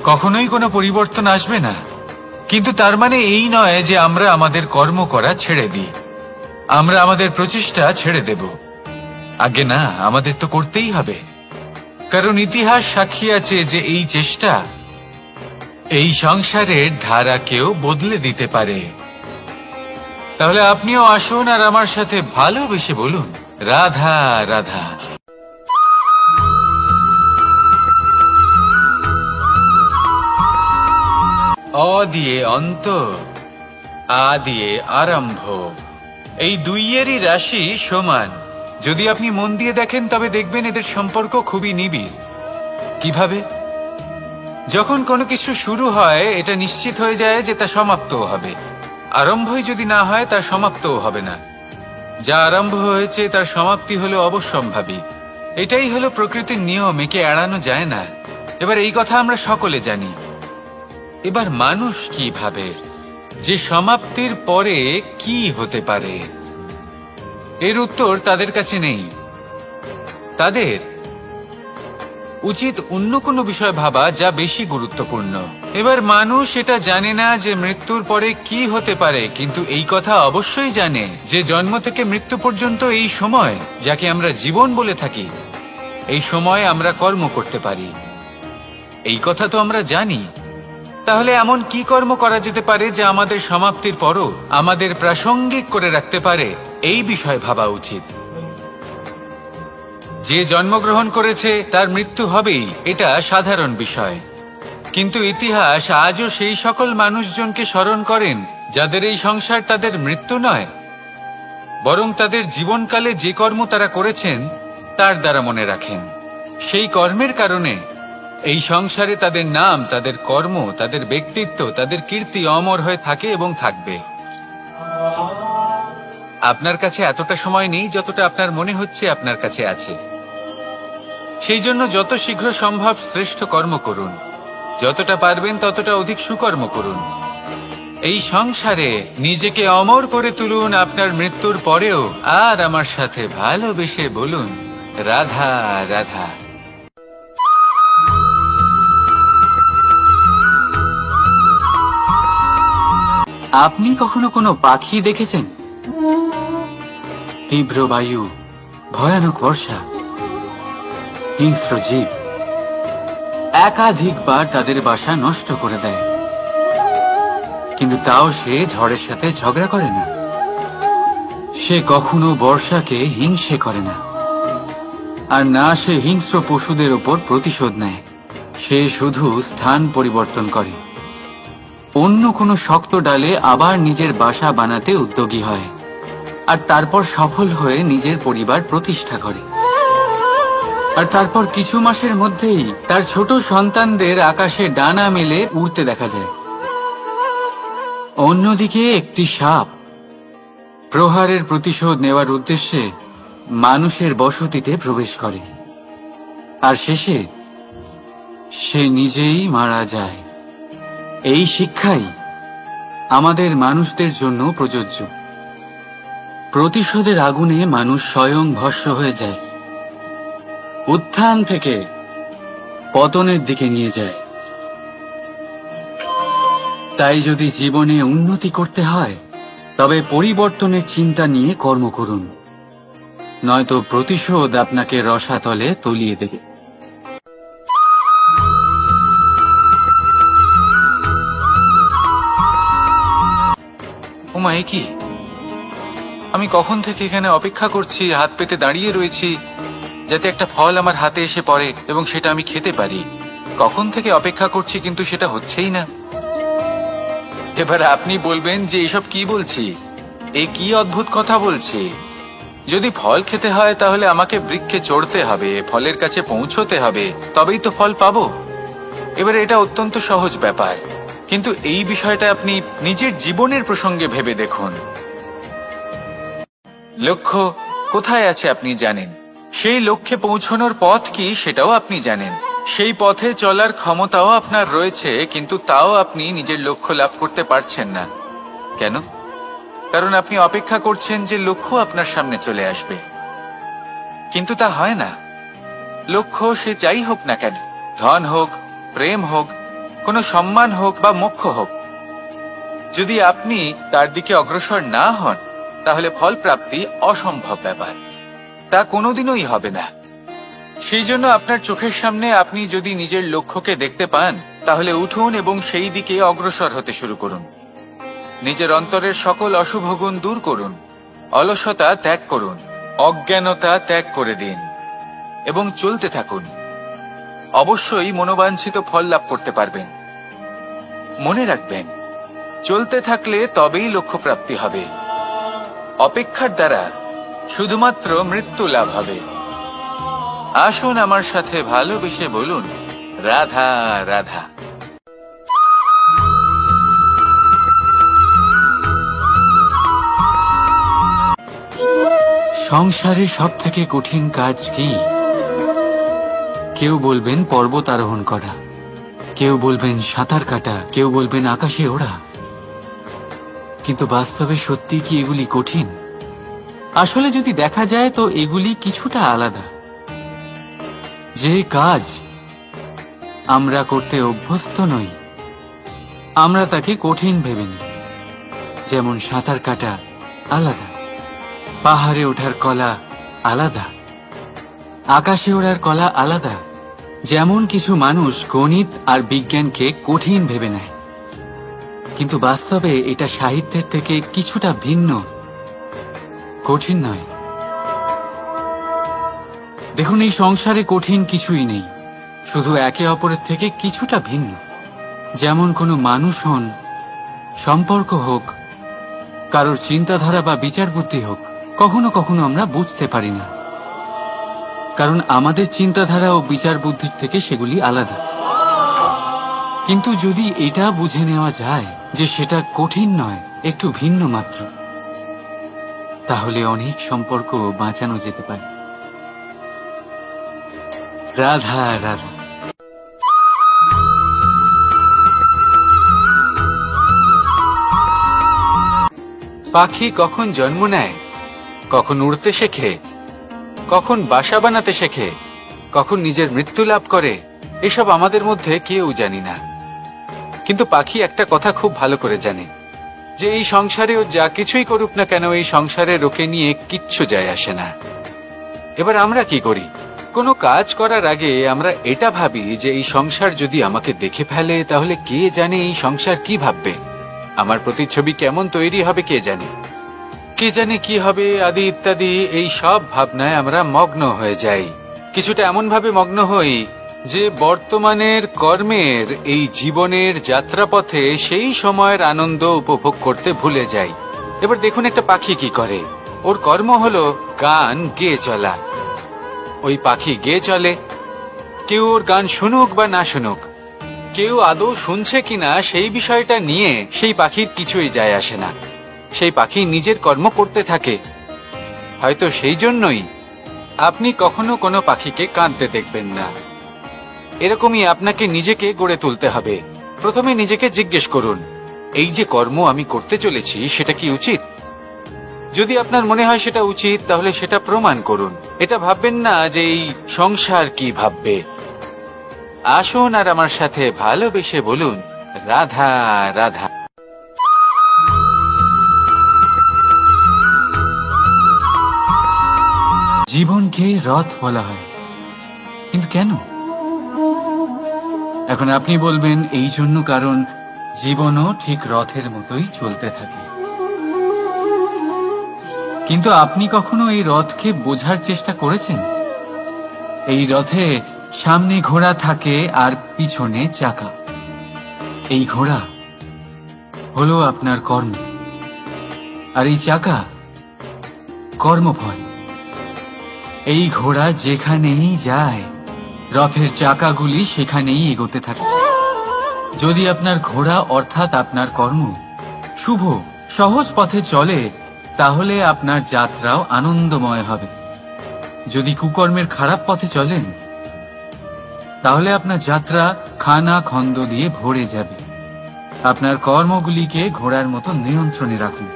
S1: কখনোই কোনো পরিবর্তন আসবে না। কিন্তু তার মানে এই নয় যে আমরা আমাদের কর্ম করা ছেড়ে দিই, আমরা আমাদের প্রচেষ্টা ছেড়ে দেব। আগে না, আমাদের তো করতেই হবে, কারণ ইতিহাস সাক্ষী আছে যে এই চেষ্টা এই সংসারের ধারাকেও বদলে দিতে পারে। তাহলে আপনিও আসুন আর আমার সাথে ভালোবেসে বলুন, রাধা রাধা। অ দিয়ে অন্ত, আ দিয়ে আরম্ভ, এই দুইয়েরই রাশি সমান। যদি আপনি মন দিয়ে দেখেন তবে দেখবেন এদের সম্পর্ক খুবই নিবিড়। কিভাবে? যখন কোনো কিছু শুরু হয় এটা নিশ্চিত হয়ে যায় যে তা সমাপ্তও হবে। আরম্ভই যদি না হয় তার সমাপ্তও হবে না। যা আরম্ভ হয়েছে তার সমাপ্তি হলো অবশ্যম্ভাবী। এটাই হলো প্রকৃতির নিয়ম, একে এড়ানো যায় না। এবার এই কথা আমরা সকলে জানি। এবার মানুষ কি ভাবে যে সমাপ্তির পরে কি হতে পারে? এর উত্তর তাদের কাছে নেই। তাদের উচিত অন্য কোনো বিষয় ভাবা যা বেশি গুরুত্বপূর্ণ। এবার মানুষ এটা জানে না যে মৃত্যুর পরে কি হতে পারে, কিন্তু এই কথা অবশ্যই জানে যে জন্ম থেকে মৃত্যু পর্যন্ত এই সময়, যাকে আমরা জীবন বলে থাকি, এই সময় আমরা কর্ম করতে পারি। এই কথা তো আমরা জানি। তাহলে এমন কি কর্ম করা যেতে পারে যা আমাদের সমাপ্তির পরও আমাদের প্রাসঙ্গিক করে রাখতে পারে? এই বিষয়ে ভাবা উচিত। যে জন্মগ্রহণ করেছে তার মৃত্যু হবেই, এটা সাধারণ বিষয়। কিন্তু ইতিহাস আজও সেই সকল মানুষজনকে স্মরণ করেন যাদের এই সংসার তাদের মৃত্যু নয়, বরং তাদের জীবনকালে যে কর্ম তারা করেছেন তার দ্বারা মনে রাখেন। সেই কর্মের কারণে এই সংসারে তাদের নাম, তাদের কর্ম, তাদের ব্যক্তিত্ব, তাদের কীর্তি অমর হয়ে থাকে এবং থাকবে। আপনার কাছে এতটা সময় নেই যতটা আপনার মনে হচ্ছে আপনার কাছে আছে। সেই জন্য যত শীঘ্র সম্ভব শ্রেষ্ঠ কর্ম করুন, যতটা পারবেন ততটা অধিক সুকর্ম করুন। এই সংসারে নিজেকে অমর করে তুলুন আপনার মৃত্যুর পরেও। আর আমার সাথে ভালোবেসে বলুন, রাধা রাধা। আপনি কখনো কোনো পাখি দেখেছেন? তীব্র বায়ু, ভয়ানক বর্ষা, হিংস্র জীব একাধিকবার তাদের বাসা নষ্ট করে দেয়, কিন্তু তাও সে ঝড়ের সাথে ঝগড়া করে না। সে কখনো বর্ষাকে হিংসে করে না, আর না সে হিংস্র পশুদের ওপর প্রতিশোধ নেয়। সে শুধু স্থান পরিবর্তন করে, অন্য কোনো শক্ত ডালে আবার নিজের বাসা বানাতে উদ্যোগী হয়, আর তারপর সফল হয়ে নিজের পরিবার প্রতিষ্ঠা করে। আর তারপর কিছু মাসের মধ্যেই তার ছোট সন্তানদের আকাশে ডানা মেলে উড়তে দেখা যায়। অন্যদিকে একটি সাপ প্রহারের প্রতিশোধ নেওয়ার উদ্দেশ্যে মানুষের বসতিতে প্রবেশ করে, আর শেষে সে নিজেই মারা যায়। এই শিক্ষাই আমাদের মানুষদের জন্য প্রযোজ্য। প্রতিশোধের আগুনে মানুষ স্বয়ং ভস্ম হয়ে যায়, উত্থান থেকে পতনের দিকে নিয়ে যায়। তাই যদি জীবনে উন্নতি করতে হয় তবে পরিবর্তনের চিন্তা নিয়ে কর্ম করুন, নয়তো প্রতিশোধ আপনাকে রসাতলে তলিয়ে দেবে। ওমা, এ কি? আমি কখন থেকে এখানে অপেক্ষা করছি, হাত পেতে দাঁড়িয়ে রয়েছি যাতে একটা ফল আমার হাতে এসে পড়ে এবং সেটা আমি খেতে পারি। কখন থেকে অপেক্ষা করছি, কিন্তু সেটা হচ্ছেই না। এবার আপনি বলবেন যে এসব কি বলছি, এ কি অদ্ভুত কথা বলছি। যদি ফল খেতে হয় তাহলে আমাকে বৃক্ষে চড়তে হবে, ফলের কাছে পৌঁছতে হবে, তবেই তো ফল পাবো। এবার এটা অত্যন্ত সহজ ব্যাপার, কিন্তু এই বিষয়টা আপনি নিজের জীবনের প্রসঙ্গে ভেবে দেখুন। লক্ষ্য কোথায় আছে আপনি জানেন, সেই লক্ষ্যে পৌঁছানোর পথ কি সেটাও আপনি জানেন, সেই পথে চলার ক্ষমতাও আপনার রয়েছে, কিন্তু তাও আপনি নিজের লক্ষ্য লাভ করতে পারছেন না। কেন? কারণ আপনি অপেক্ষা করছেন যে লক্ষ্য আপনার সামনে চলে আসবে, কিন্তু তা হয় না। লক্ষ্য সে যাই হোক না কেন, ধন হোক, প্রেম হোক, কোনো সম্মান হোক বা মোক্ষ হোক, যদি আপনি তার দিকে অগ্রসর না হন তাহলে ফল প্রাপ্তি অসম্ভব ব্যাপার, তা কোনোদিনই হবে না। সেই জন্য আপনার চোখের সামনে আপনি যদি নিজের লক্ষ্যকে দেখতে পান তাহলে উঠুন এবং সেই দিকে অগ্রসর হতে শুরু করুন। নিজের অন্তরের সকল অশুভ গুণ দূর করুন, অলসতা ত্যাগ করুন, অজ্ঞানতা ত্যাগ করে দিন এবং চলতে থাকুন। অবশ্যই মনোবাঞ্ছিত ফল লাভ করতে পারবেন। মনে রাখবেন, চলতে থাকলে তবেই লক্ষ্য প্রাপ্তি হবে। অপেক্ষার দ্বারা শুধুমাত্র মৃত্যু লাভ হবে। আসুন আমার সাথে ভালোবেসে বলুন, রাধা রাধা। সংসারে সব থেকে কঠিন কাজ কি? কেউ বলবেন পর্বত আরোহণ করা, কেউ বলবেন সাঁতার কাটা, কেউ বলবেন আকাশে ওড়া। কিন্তু বাস্তবে সত্যি কি এগুলি কঠিন? আসলে যদি দেখা যায় তো এগুলি কিছুটা আলাদা। যে কাজ আমরা করতে অভ্যস্ত নই আমরা তাকে কঠিন ভেবে নিই। যেমন সাঁতার কাটা আলাদা, পাহাড়ে ওঠার কলা আলাদা, আকাশে ওড়ার কলা আলাদা। যেমন কিছু মানুষ গণিত আর বিজ্ঞানকে কঠিন ভেবে নেয়, কিন্তু বাস্তবে এটা সাহিত্যের থেকে কিছুটা ভিন্ন, কঠিন নয়। দেখুন, এই সংসারে কঠিন কিছুই নেই, শুধু একে অপরের থেকে কিছুটা ভিন্ন। যেমন কোনো মানুষ হন, সম্পর্ক হোক, কারোর চিন্তাধারা বা বিচার বুদ্ধি হোক, কখনো কখনো আমরা বুঝতে পারি না, কারণ আমাদের চিন্তাধারা ও বিচার বুদ্ধির থেকে সেগুলি আলাদা। কিন্তু যদি এটা বুঝে নেওয়া যায় যে সেটা কঠিন নয়, একটু ভিন্ন মাত্র, তাহলে অনেক সম্পর্ক বাঁচানো যেতে পারে। রাধা রাধা। পাখি কখন জন্ম নেয়, কখন উড়তে শেখে, কখন বাসা বানাতে শেখে, কখন নিজের মৃত্যু লাভ করে, এসব আমাদের মধ্যে কেউ জানি না। কিন্তু পাখি একটা কথা খুব ভালো করে জানে, যে এই সংসারে ও যা কিছুই করুক না কেন, এই সংসারে ওকে নিয়ে কিচ্ছু যায় আসে না। এবার আমরা কি করি? কোনো কাজ করার আগে আমরা এটা ভাবি যে এই সংসার যদি আমাকে দেখে ফেলে তাহলে কে জানে এই সংসার কি ভাববে, আমার প্রতিচ্ছবি কেমন তৈরি হবে কে জানে, কে জানে কি হবে আদি ইত্যাদি। এই সব ভাবনায় আমরা মগ্ন হয়ে যাই, কিছুটা এমন ভাবে মগ্ন হই যে বর্তমানের কর্মের এই জীবনের যাত্রাপথে সেই সময়ের আনন্দ উপভোগ করতে ভুলে যাই। এবার দেখুন একটা পাখি কি করে, ওর কর্ম হলো গান গেয়ে চলা। ওই পাখি গেয়ে চলে, কেউ ওর গান শুনুক বা না শুনুক, কেউ আদৌ শুনছে কিনা সেই বিষয়টা নিয়ে সেই পাখির কিছুই যায় আসে না। সেই পাখি নিজের কর্ম করতে থাকে। হয়তো সেই জন্যই আপনি কখনো কোনো পাখিকে কাঁদতে দেখবেন না। এরকমই আপনাকে নিজেকে গড়ে তুলতে হবে। প্রথমে নিজেকে জিজ্ঞেস করুন, এই যে কর্ম আমি করতে চলেছি সেটা কি উচিত? যদি আপনার মনে হয় সেটা উচিত, তাহলে সেটা প্রমাণ করুন। এটা ভাববেন না যে এই সংসার কি ভাববে। আসুন আর আমার সাথে ভালোবেসে বলুন, রাধা রাধা। জীবনকে রথ বলা হয়, কিন্তু কেন? এখন আপনি বলবেন এই জন্য কারণ জীবনও ঠিক রথের মতোই চলতে থাকে। কিন্তু আপনি কখনো এই রথকে বোঝার চেষ্টা করেছেন? এই রথে সামনে ঘোড়া থাকে আর পিছনে চাকা। এই ঘোড়া
S3: হলো আপনার কর্ম, আর এই চাকা কর্মফল। এই ঘোড়া যেখানেই যায়, রথের চাকাগুলি সেখানেই এগোতে থাকে। যদি আপনার ঘোড়া অর্থাৎ আপনার কর্ম শুভ সহজ পথে চলে, তাহলে আপনার যাত্রাও আনন্দময় হবে। যদি কুকর্মের খারাপ পথে চলেন, তাহলে আপনার যাত্রা খানা খন্দ দিয়ে ভরে যাবে। আপনার কর্মগুলিকে ঘোড়ার মতো নিয়ন্ত্রণে রাখুন।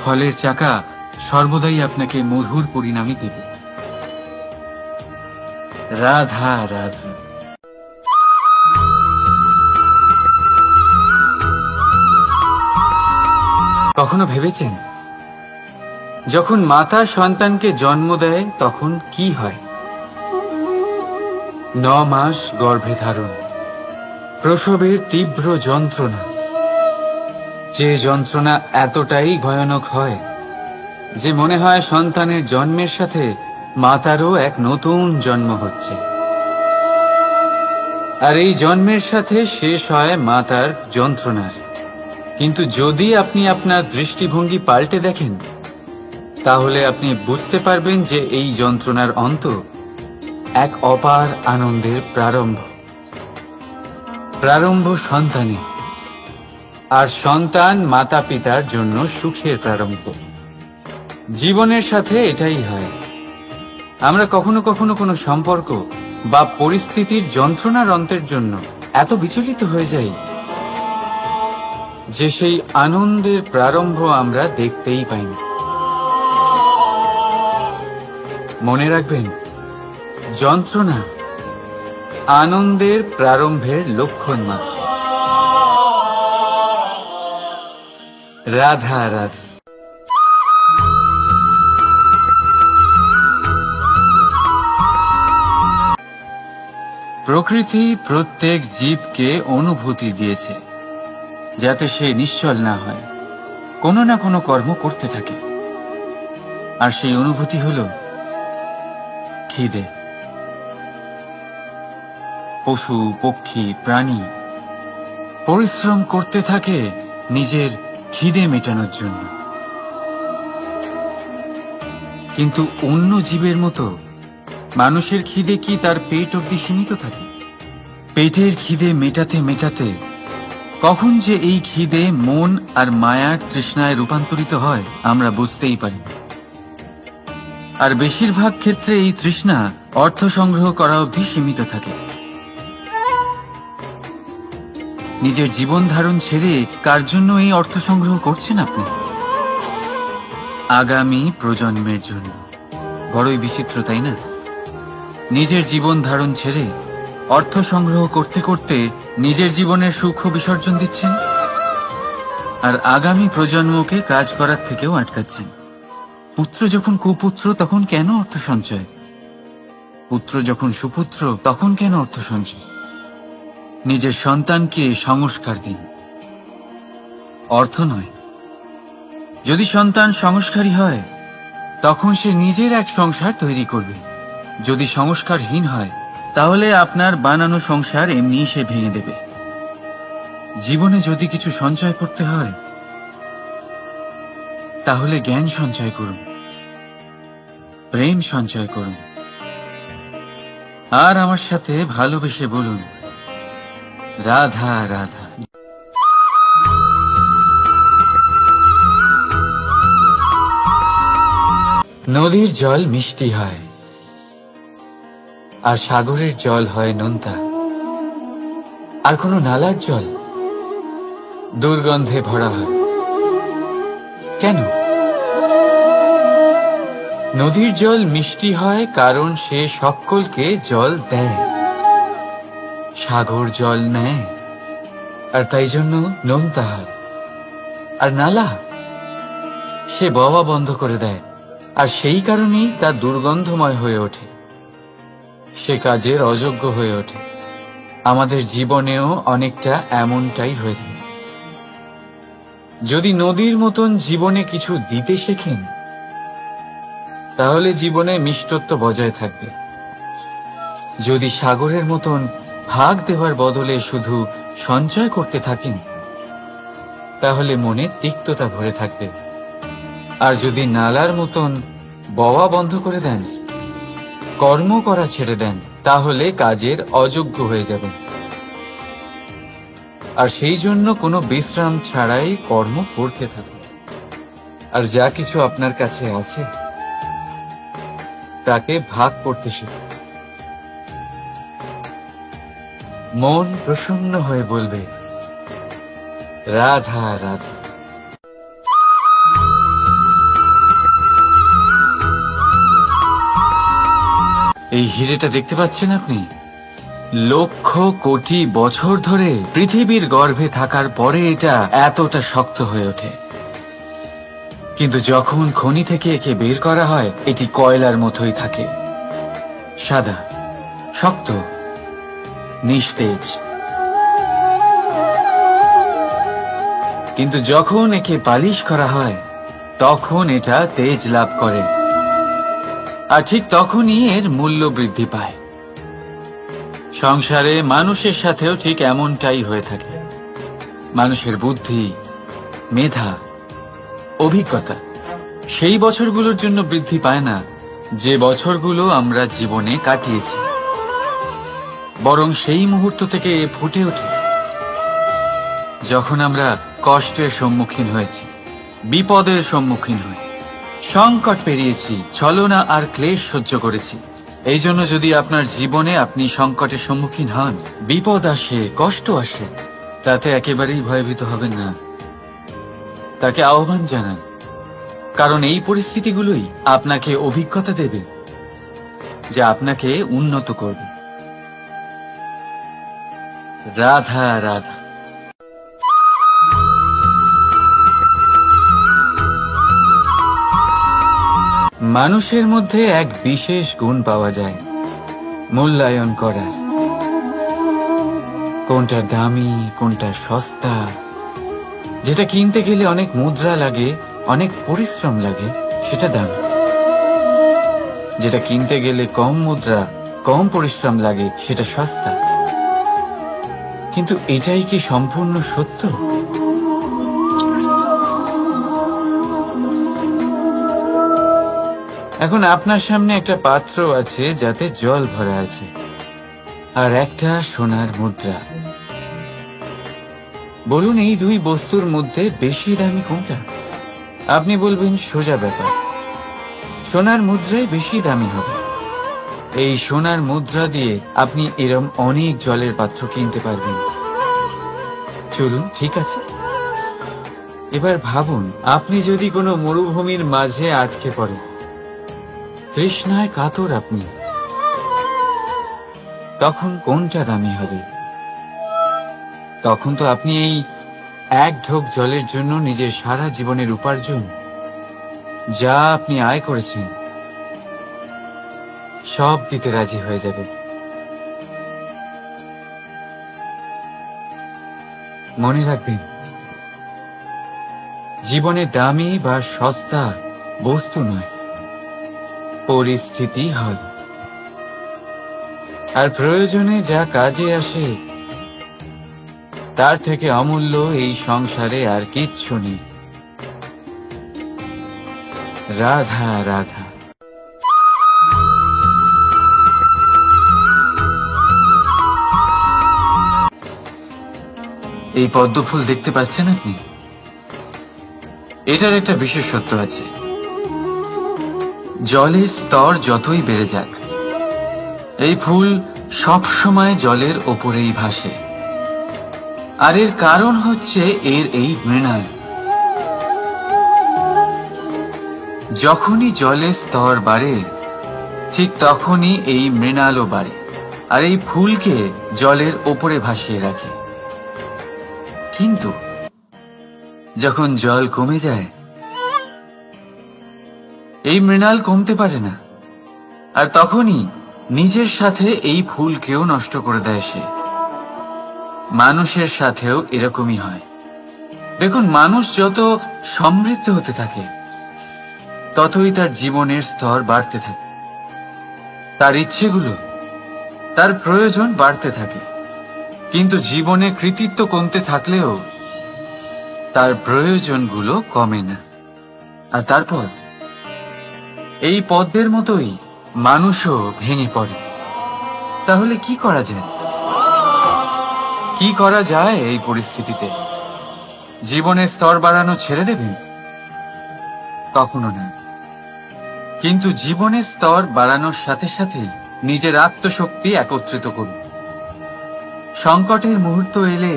S3: ফলের চাকা সর্বদাই আপনাকে মধুর পরিণামই দেবে। রাধা রাধা। কখনো ভেবেছেন, যখন মাতা সন্তানকে জন্ম দেয় তখন কি হয়? 9 মাস গর্ভে ধারণ, প্রসবের তীব্র যন্ত্রণা, যে যন্ত্রণা এতটাই ভয়ানক হয় যে মনে হয় সন্তানের জন্মের সাথে মাতারও এক নতুন জন্ম হচ্ছে। আর এই জন্মের সাথে শেষ হয় মাতার যন্ত্রণার। কিন্তু যদি আপনি আপনার দৃষ্টিভঙ্গি পাল্টে দেখেন, তাহলে আপনি বুঝতে পারবেন যে এই যন্ত্রণার অন্ত এক অপার আনন্দের প্রারম্ভ। প্রারম্ভ সন্তানই, আর সন্তান মাতা পিতার জন্য সুখের প্রারম্ভ। জীবনের সাথে এটাই হয়। আমরা কখনো কখনো কোনো সম্পর্ক বা পরিস্থিতির যন্ত্রণার অন্তের জন্য এত বিচলিত হয়ে যাই যে সেই আনন্দের প্রারম্ভ আমরা দেখতেই পাই না। মনে রাখবেন, যন্ত্রণা আনন্দের প্রারম্ভের লক্ষণ মাত্র। রাধা রাধা। প্রকৃতি প্রত্যেক জীবকে অনুভূতি দিয়েছে, যাতে সে নিশ্চল না হয়, কোনো না কোনো কর্ম করতে থাকে। আর সেই অনুভূতি হল খিদে। পশু পক্ষী প্রাণী পরিশ্রম করতে থাকে নিজের খিদে মেটানোর জন্য। কিন্তু অন্য জীবের মতো মানুষের খিদে কি তার পেট অবধি সীমিত থাকে? পেটের খিদে মেটাতে মেটাতে কখন যে এই খিদে মন আর মায়ার তৃষ্ণায় রূপান্তরিত হয় আমরা বুঝতেই পারি। আর বেশিরভাগ ক্ষেত্রে এই তৃষ্ণা অর্থ সংগ্রহ করা অবধি সীমিত থাকে। নিজের জীবন ধারণ ছেড়ে কার জন্য এই অর্থ সংগ্রহ করছেন আপনি? আগামী প্রজন্মের জন্য। বড়ই বিচিত্র, তাই না? নিজের জীবন ধারণ ছেড়ে অর্থ সংগ্রহ করতে করতে নিজের জীবনের সুখ বিসর্জন দিচ্ছেন, আর আগামী প্রজন্মকে কাজ করার থেকেও আটকাচ্ছেন। পুত্র যখন কুপুত্র তখন কেন অর্থ সঞ্চয়? পুত্র যখন সুপুত্র তখন কেন অর্থ সঞ্চয়? নিজের সন্তানকে সংস্কার দিন, অর্থ নয়। যদি সন্তান সংস্কারী হয়, তখন সে নিজের এক সংসার তৈরি করবে। যদি সংস্কারহীন হয়, তাহলে আপনার বানানো সংসার এমনি সে ভেঙে দেবে। জীবনে যদি কিছু সঞ্চয় করতে হয়, তাহলে জ্ঞান সঞ্চয় করুন, প্রেম সঞ্চয় করুন, আর আমার সাথে ভালোবেসে বলুন, রাধা রাধা। নদীর জল মিষ্টি হয়, আর সাগরের জল হয় নোনতা। আর কোনো নালার জল দুর্গন্ধে ভরা হয়। কেন? নদীর জল মিষ্টি হয় কারণ সে সকলকে জল দেয়। সাগর জল নেয়, আর তাই জন্য নোনতা হয়। আর নালা সে বওয়া বন্ধ করে দেয়, আর সেই কারণেই তা দুর্গন্ধময় হয়ে ওঠে, সে কাজের অযোগ্য হয়ে ওঠে। আমাদের জীবনেও অনেকটা এমনটাই হয়ে থাকে। যদি নদীর মতন জীবনে কিছু দিতে শেখেন, তাহলে জীবনে মিষ্টত্ব বজায় থাকবে। যদি সাগরের মতন ভাগ দেওয়ার বদলে শুধু সঞ্চয় করতে থাকেন, তাহলে মনে তিক্ততা ভরে থাকবে। আর যদি নালার মতন বওয়া বন্ধ করে দেন, কর্ম করা ছেড়ে দেন, তাহলে কাজের অযোগ্য হয়ে যাবেন। আর সেই জন্য কোনো বিশ্রাম ছাড়াই কর্ম করতে থাকুন। আর যা কিছু আপনার কাছে আছে তাকে ভাগ করতে শিখুন। মন প্রসন্ন হয়ে বলবে, রাধা রাধা। এই হিরেটা দেখতে পাচ্ছেন আপনি? লক্ষ কোটি বছর ধরে পৃথিবীর গর্ভে থাকার পরে এটা এতটা শক্ত হয়ে ওঠে। কিন্তু যখন খনি থেকে একে বের করা হয়, এটি কয়লার মতোই থাকে, সাদা, শক্ত, নিস্তেজ। কিন্তু যখন একে পালিশ করা হয়, তখন এটা তেজ লাভ করে। আর ঠিক তখনই এর মূল্য বৃদ্ধি পায়। সংসারে মানুষের সাথেও ঠিক এমনটাই হয়ে থাকে। মানুষের বুদ্ধি, মেধা, অভিজ্ঞতা সেই বছরগুলোর জন্য বৃদ্ধি পায় না যে বছরগুলো আমরা জীবনে কাটিয়েছি, বরং সেই মুহূর্ত থেকে ফুটে ওঠে যখন আমরা কষ্টের সম্মুখীন হয়েছি, বিপদের সম্মুখীন হই, সংকট পেরিয়েছি, ছলনা আর ক্লেশ সহ্য করেছি। এই জন্য যদি আপনার জীবনে আপনি সংকটের সম্মুখীন হন, বিপদ আসে, কষ্ট আসে, তাতে একেবারেই ভয়ভীত হবেন না। তাকে আহ্বান জানান, কারণ এই পরিস্থিতিগুলোই আপনাকে অভিজ্ঞতা দেবে, যা আপনাকে উন্নত করবে। রাধা রাধা। মানুষের মধ্যে এক বিশেষ গুণ পাওয়া যায়, মূল্যায়ন করার। কোনটা দামি, কোনটা সস্তা, যেটা কিনতে গেলে অনেক মুদ্রা লাগে, অনেক পরিশ্রম লাগে, সেটা দামি। যেটা কিনতে গেলে কম মুদ্রা, কম পরিশ্রম লাগে, সেটা সস্তা। কিন্তু এটাই কি সম্পূর্ণ সত্য? এখন আপনার সামনে একটা পাত্র আছে যাতে জল ভরা আছে, আর একটা সোনার মুদ্রা। বলুন, এই দুই বস্তুর মধ্যে বেশি দামি কোনটা? আপনি বলবেন সোজা ব্যাপার, সোনার মুদ্রাই বেশি দামি হবে। এই সোনার মুদ্রা দিয়ে আপনি এরম অনেক জলের পাত্র কিনতে পারবেন। চলুন, ঠিক আছে। এবার ভাবুন, আপনি যদি কোনো মরুভূমির মাঝে আটকে পড়েন, তৃষ্ণায় কাতর আপনি, তখন কোনটা দামি হবে? তখন তো আপনি এই এক ঢোক জলের জন্য নিজের সারা জীবনের উপার্জন, যা আপনি আয় করেছেন, সব দিতে রাজি হয়ে যাবেন। মনে রাখবেন, জীবনে দামি বা সস্তা বস্তু নয়, পরিস্থিতি হয়। আর প্রয়োজনে যা কাজে আসে, তার থেকে অমূল্য এই সংসারে আর কিচ্ছু নেই। রাধা রাধা। এই পদ্ম ফুল দেখতে পাচ্ছেন আপনি? এটার একটা বিশেষত্ব আছে। জলের স্তর যতই বেড়ে যাক, এই ফুল সব সময় জলের ওপরেই ভাসে। আর এর কারণ হচ্ছে এর এই মৃণাল। যখনই জলের স্তর বাড়ে, ঠিক তখনই এই মৃণালও বাড়ে, আর এই ফুলকে জলের ওপরে ভাসিয়ে রাখে। কিন্তু যখন জল কমে যায়, এই মৃণাল কমতে পারে না, আর তখনই নিজের সাথে এই ফুলকেও নষ্ট করে দেয় সে। মানুষের সাথেও এরকমই হয়। দেখুন, মানুষ যত সমৃদ্ধ হতে থাকে, ততই তার জীবনের স্তর বাড়তে থাকে, তার ইচ্ছেগুলো, তার প্রয়োজন বাড়তে থাকে। কিন্তু জীবনে কৃতিত্ব কমতে থাকলেও তার প্রয়োজনগুলো কমে না। আর তারপর এই পদ্মের মতোই মানুষও ভেঙে পড়ে। তাহলে কি করা যায়? কি করা যায় এই পরিস্থিতিতে? জীবনের স্তর বাড়ানো ছেড়ে দেবেন? কখনো না। কিন্তু জীবনের স্তর বাড়ানোর সাথে সাথে নিজের আত্মশক্তি একত্রিত করুন। সংকটের মুহূর্ত এলে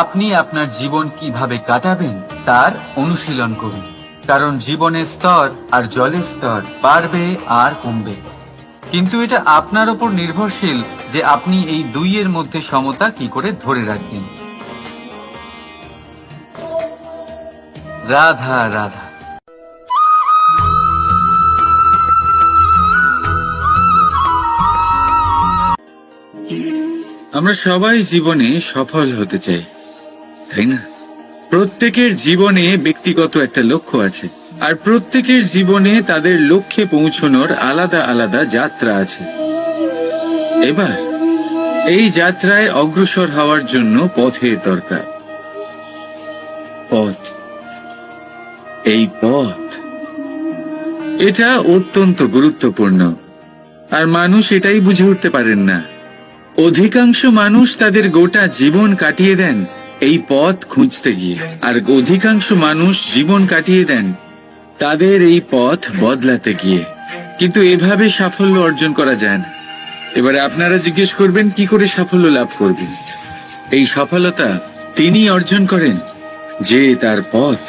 S3: আপনি আপনার জীবন কিভাবে কাটাবেন তার অনুশীলন করুন। কারণ জীবনের স্তর আর জলের স্তর বাড়বে আর কমবে, কিন্তু এটা আপনার উপর নির্ভরশীল যে আপনি এই দুইয়ের মধ্যে সমতা কি করে ধরে রাখবেন। রাধা রাধা।
S2: আমরা সবাই জীবনে সফল হতে চাই, তাই না? প্রত্যেকের জীবনে ব্যক্তিগত একটা লক্ষ্য আছে, আর প্রত্যেকের জীবনে তাদের লক্ষ্যে পৌঁছানোর আলাদা আলাদা যাত্রা আছে। এবার এই যাত্রায় অগ্রসর হওয়ার জন্য পথের দরকার। পথ, এই পথ, এটা অত্যন্ত গুরুত্বপূর্ণ, আর মানুষ এটাই বুঝে উঠতে পারেন না। অধিকাংশ মানুষ তাদের গোটা জীবন কাটিয়ে দেন এই পথ খুঁজতে গিয়ে, আর অধিকাংশ মানুষ জীবন কাটিয়ে দেন তাদের এই পথ বদলাতে গিয়ে। কিন্তু এভাবে সাফল্য অর্জন করা যায় না। এবারে আপনারা জিজ্ঞেস করবেন কি করে সাফল্য লাভ করবেন? এই সফলতা তিনি অর্জন করেন যে তার পথ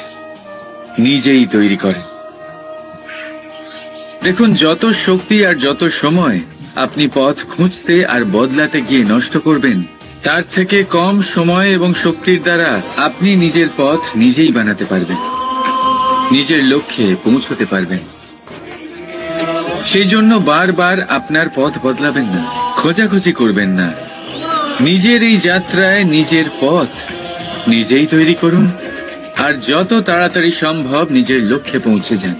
S2: নিজেই তৈরি করেন। দেখুন, যত শক্তি আর যত সময় আপনি পথ খুঁজতে আর বদলাতে গিয়ে নষ্ট করবেন, তার থেকে কম সময় এবং শক্তির দ্বারা আপনি নিজের পথ নিজেই বানাতে পারবেন, নিজের লক্ষ্যে পৌঁছতে পারবেন। সেই জন্য বারবার আপনার পথ বদলাবেন না, খোঁজাখুঁজি করবেন না। নিজের এই যাত্রায় নিজের পথ নিজেই তৈরি করুন, আর যত তাড়াতাড়ি সম্ভব নিজের লক্ষ্যে পৌঁছে যান।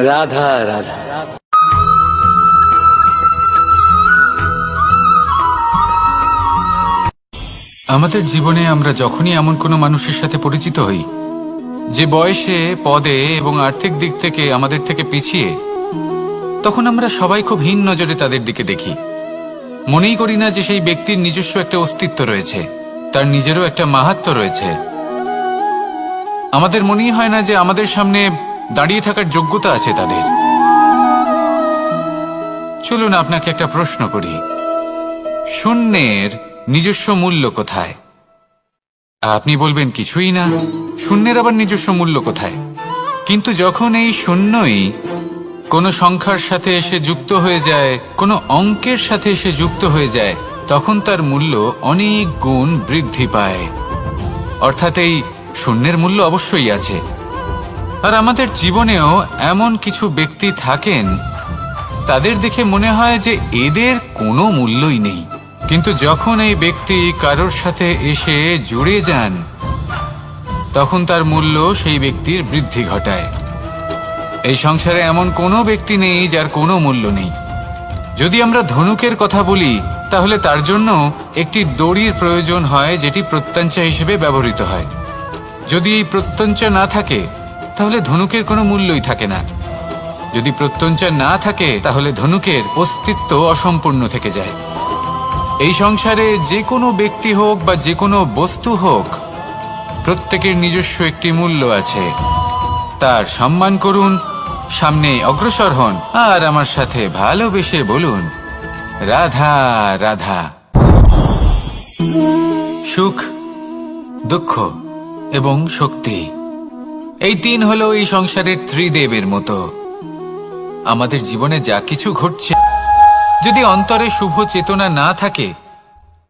S3: রাধা রাধা।
S1: আমাদের জীবনে আমরা যখনই এমন কোনো মানুষের সাথে পরিচিত হই যে বয়সে, পদে এবং আর্থিক দিক থেকে আমাদের থেকে পিছিয়ে, তখন আমরা সবাই খুব হীন নজরে তাদের দিকে দেখি। মনেই করি না যে সেই ব্যক্তির নিজস্ব একটা অস্তিত্ব রয়েছে, তার নিজেরও একটা মাহাত্ম্য রয়েছে। আমাদের মনেই হয় না যে আমাদের সামনে দাঁড়িয়ে থাকার যোগ্যতা আছে তাদের। চলুন আপনাকে একটা প্রশ্ন করি, শূন্যের নিজস্ব মূল্য কোথায়? আপনি বলবেন কিছুই না। শূন্যের আবার নিজস্ব মূল্য কোথায়? কিন্তু যখন এই শূন্যই কোনো সংখ্যার সাথে এসে যুক্ত হয়ে যায়, কোনো অঙ্কের সাথে এসে যুক্ত হয়ে যায়, তখন তার মূল্য অনেক গুণ বৃদ্ধি পায়। অর্থাৎ এই শূন্যের মূল্য অবশ্যই আছে। আর আমাদের জীবনেও এমন কিছু ব্যক্তি থাকেন, তাদের দেখে মনে হয় যে এদের কোনো মূল্যই নেই, কিন্তু যখন এই ব্যক্তি কারোর সাথে এসে জুড়ে যান, তখন তার মূল্য সেই ব্যক্তির বৃদ্ধি ঘটায়। এই সংসারে এমন কোনো ব্যক্তি নেই যার কোনো মূল্য নেই। যদি আমরা ধনুকের কথা বলি, তাহলে তার জন্য একটি দড়ির প্রয়োজন হয়, যেটি প্রত্যঞ্চা হিসেবে ব্যবহৃত হয়। যদি এই প্রত্যঞ্চা না থাকে, তাহলে ধনুকের কোনো মূল্যই থাকে না। যদি প্রত্যঞ্চা না থাকে, তাহলে ধনুকের অস্তিত্ব অসম্পূর্ণ থেকে যায়। এই সংসারে যে কোনো ব্যক্তি হোক বা যে কোনো বস্তু হোক, প্রত্যেকের নিজস্ব একটি মূল্য আছে। তার সম্মান করুন, সামনে অগ্রসর হন, আর আমার সাথে ভালোবেসে বলুন রাধা রাধা। সুখ, দুঃখ এবং শক্তি, এই তিন হলো এই সংসারের ত্রিদেবের মতো। আমাদের জীবনে যা কিছু ঘটছে, যদি অন্তরে শুভ চেতনা না থাকে,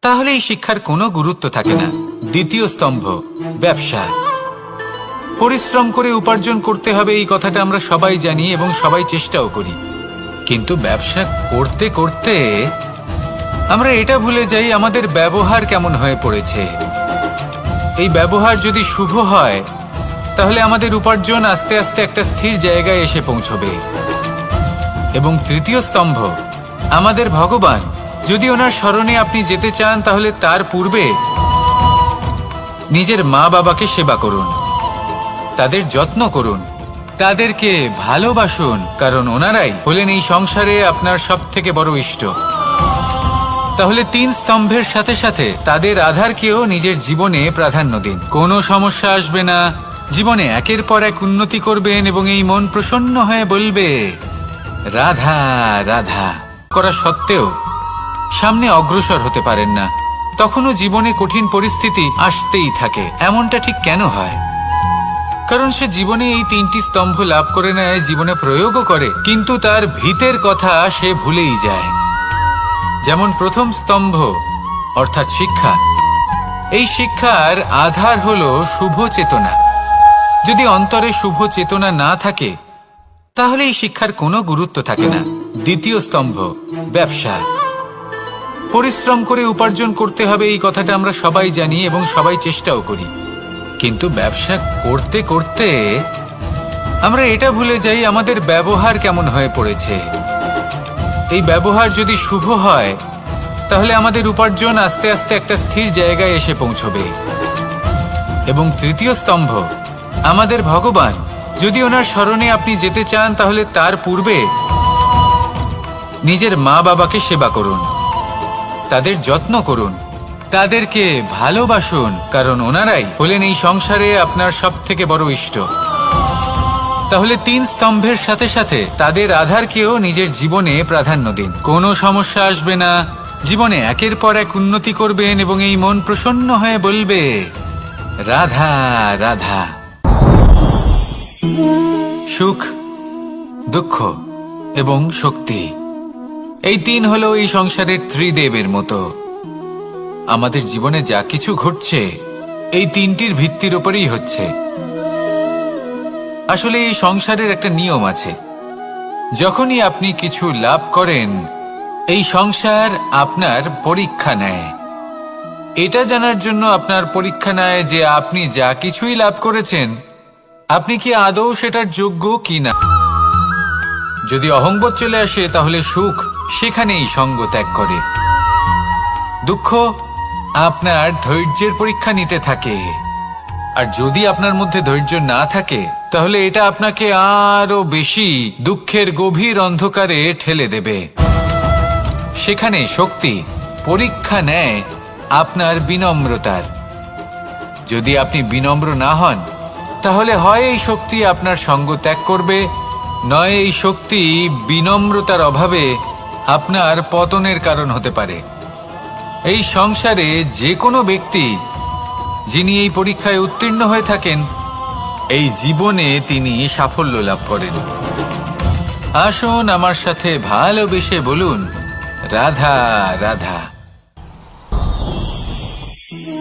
S1: তাহলে এই শিক্ষার কোনো গুরুত্ব থাকে না। দ্বিতীয় স্তম্ভ, ব্যবসা। পরিশ্রম করে উপার্জন করতে হবে, এই কথাটা আমরা সবাই জানি এবং সবাই চেষ্টাও করি। কিন্তু ব্যবসা করতে করতে আমরা এটা ভুলে যাই আমাদের ব্যবহার কেমন হয়ে পড়েছে। এই ব্যবহার যদি শুভ হয়, তাহলে আমাদের উপার্জন আস্তে আস্তে একটা স্থির জায়গায় এসে পৌঁছবে। এবং তৃতীয় স্তম্ভ, আমাদের ভগবান। যদি ওনার স্মরণে আপনি যেতে চান, তাহলে তার পূর্বে নিজের মা বাবাকে সেবা করুন, তাদের যত্ন করুন, তাদেরকে ভালোবাসুন, কারণ ওনারাই হলেন এই সংসারে আপনার সবথেকে বড় ইষ্ট। তাহলে 3 স্তম্ভের সাথে সাথে তাদের আধারকেও নিজের জীবনে প্রাধান্য দিন। কোনো সমস্যা আসবে না, জীবনে একের পর এক উন্নতি করবেন এবং এই মন প্রসন্ন হয়ে বলবে রাধা রাধা। করা সত্ত্বেও সামনে অগ্রসর হতে পারেন না, তখনও জীবনে কঠিন পরিস্থিতি আসতেই থাকে। এমনটা ঠিক কেন হয়? কারণ সে জীবনে এই 3টি স্তম্ভ লাভ করে নেয়, জীবনে প্রয়োগও করে, কিন্তু তার ভিতের কথা সে ভুলেই যায়। যেমন প্রথম স্তম্ভ অর্থাৎ শিক্ষা। এই শিক্ষার আধার হলো শুভ চেতনা। যদি অন্তরে শুভ চেতনা না থাকে তাহলে এই শিক্ষার কোনো গুরুত্ব থাকে না। দ্বিতীয় স্তম্ভ ব্যবসা। পরিশ্রম করে উপার্জন করতে হবে, এই কথাটা আমরা সবাই জানি এবং সবাই চেষ্টাও করি, কিন্তু ব্যবসা করতে করতে আমরা এটা ভুলে যাই আমাদের ব্যবহার কেমন হয়ে পড়েছে। এই ব্যবহার যদি শুভ হয় তাহলে আমাদের উপার্জন আস্তে আস্তে একটা স্থির জায়গায় এসে পৌঁছবে। এবং তৃতীয় স্তম্ভ আমাদের ভগবান। যদি ওনার স্মরণে আপনি যেতে চান তাহলে তার পূর্বে নিজের মা বাবাকে সেবা করুন, তাদের যত্ন করুন, তাদেরকে ভালোবাসুন, কারণ ওনারাই হলেন এই সংসারে আপনার সবথেকে বড় ইষ্ট। তাহলে 3 স্তম্ভের সাথে সাথে তাদের আধারকেও নিজের জীবনে প্রাধান্য দিন। কোনো সমস্যা আসবে না, জীবনে একের পর এক উন্নতি করবেন এবং এই মন প্রসন্ন হয়ে বলবে রাধা রাধা। সুখ, দুঃখ এবং শক্তি, এই 3 হলো এই সংসারের ত্রিদেবের মতো। আমাদের জীবনে যা কিছু ঘটছে এই 3টির ভিত্তির উপরেই হচ্ছে। আসলে এই সংসারের একটা নিয়ম আছে, যখনই আপনি কিছু লাভ করেন এই সংসার আপনার পরীক্ষা নেয়। এটা জানার জন্য আপনার পরীক্ষা নেয় যে আপনি যা কিছুই লাভ করেছেন আপনি কি আদৌ সেটার যোগ্য কি না। যদি অহংবোধ চলে আসে তাহলে সুখ সেখানেই সঙ্গ ত্যাগ করে। দুঃখ আপনার ধৈর্যের পরীক্ষা নিতে থাকে, আর যদি আপনার মধ্যে ধৈর্য না থাকে তাহলে এটা আপনাকে আরো বেশি দুঃখের গভীর অন্ধকারে ঠেলে দেবে। সেখানে শক্তি পরীক্ষা নেয় আপনার বিনম্রতার। যদি আপনি বিনম্র না হন তাহলে হয় এই শক্তি আপনার সঙ্গ ত্যাগ করবে, নয় এই শক্তি বিনম্রতার অভাবে আপনার পতনের কারণ হতে পারে। এই সংসারে যে কোনো ব্যক্তি যিনি এই পরীক্ষায় উত্তীর্ণ হয়ে থাকেন এই জীবনে তিনি সাফল্য লাভ করেন। আসুন আমার সাথে ভালোবেসে বলুন রাধা রাধা।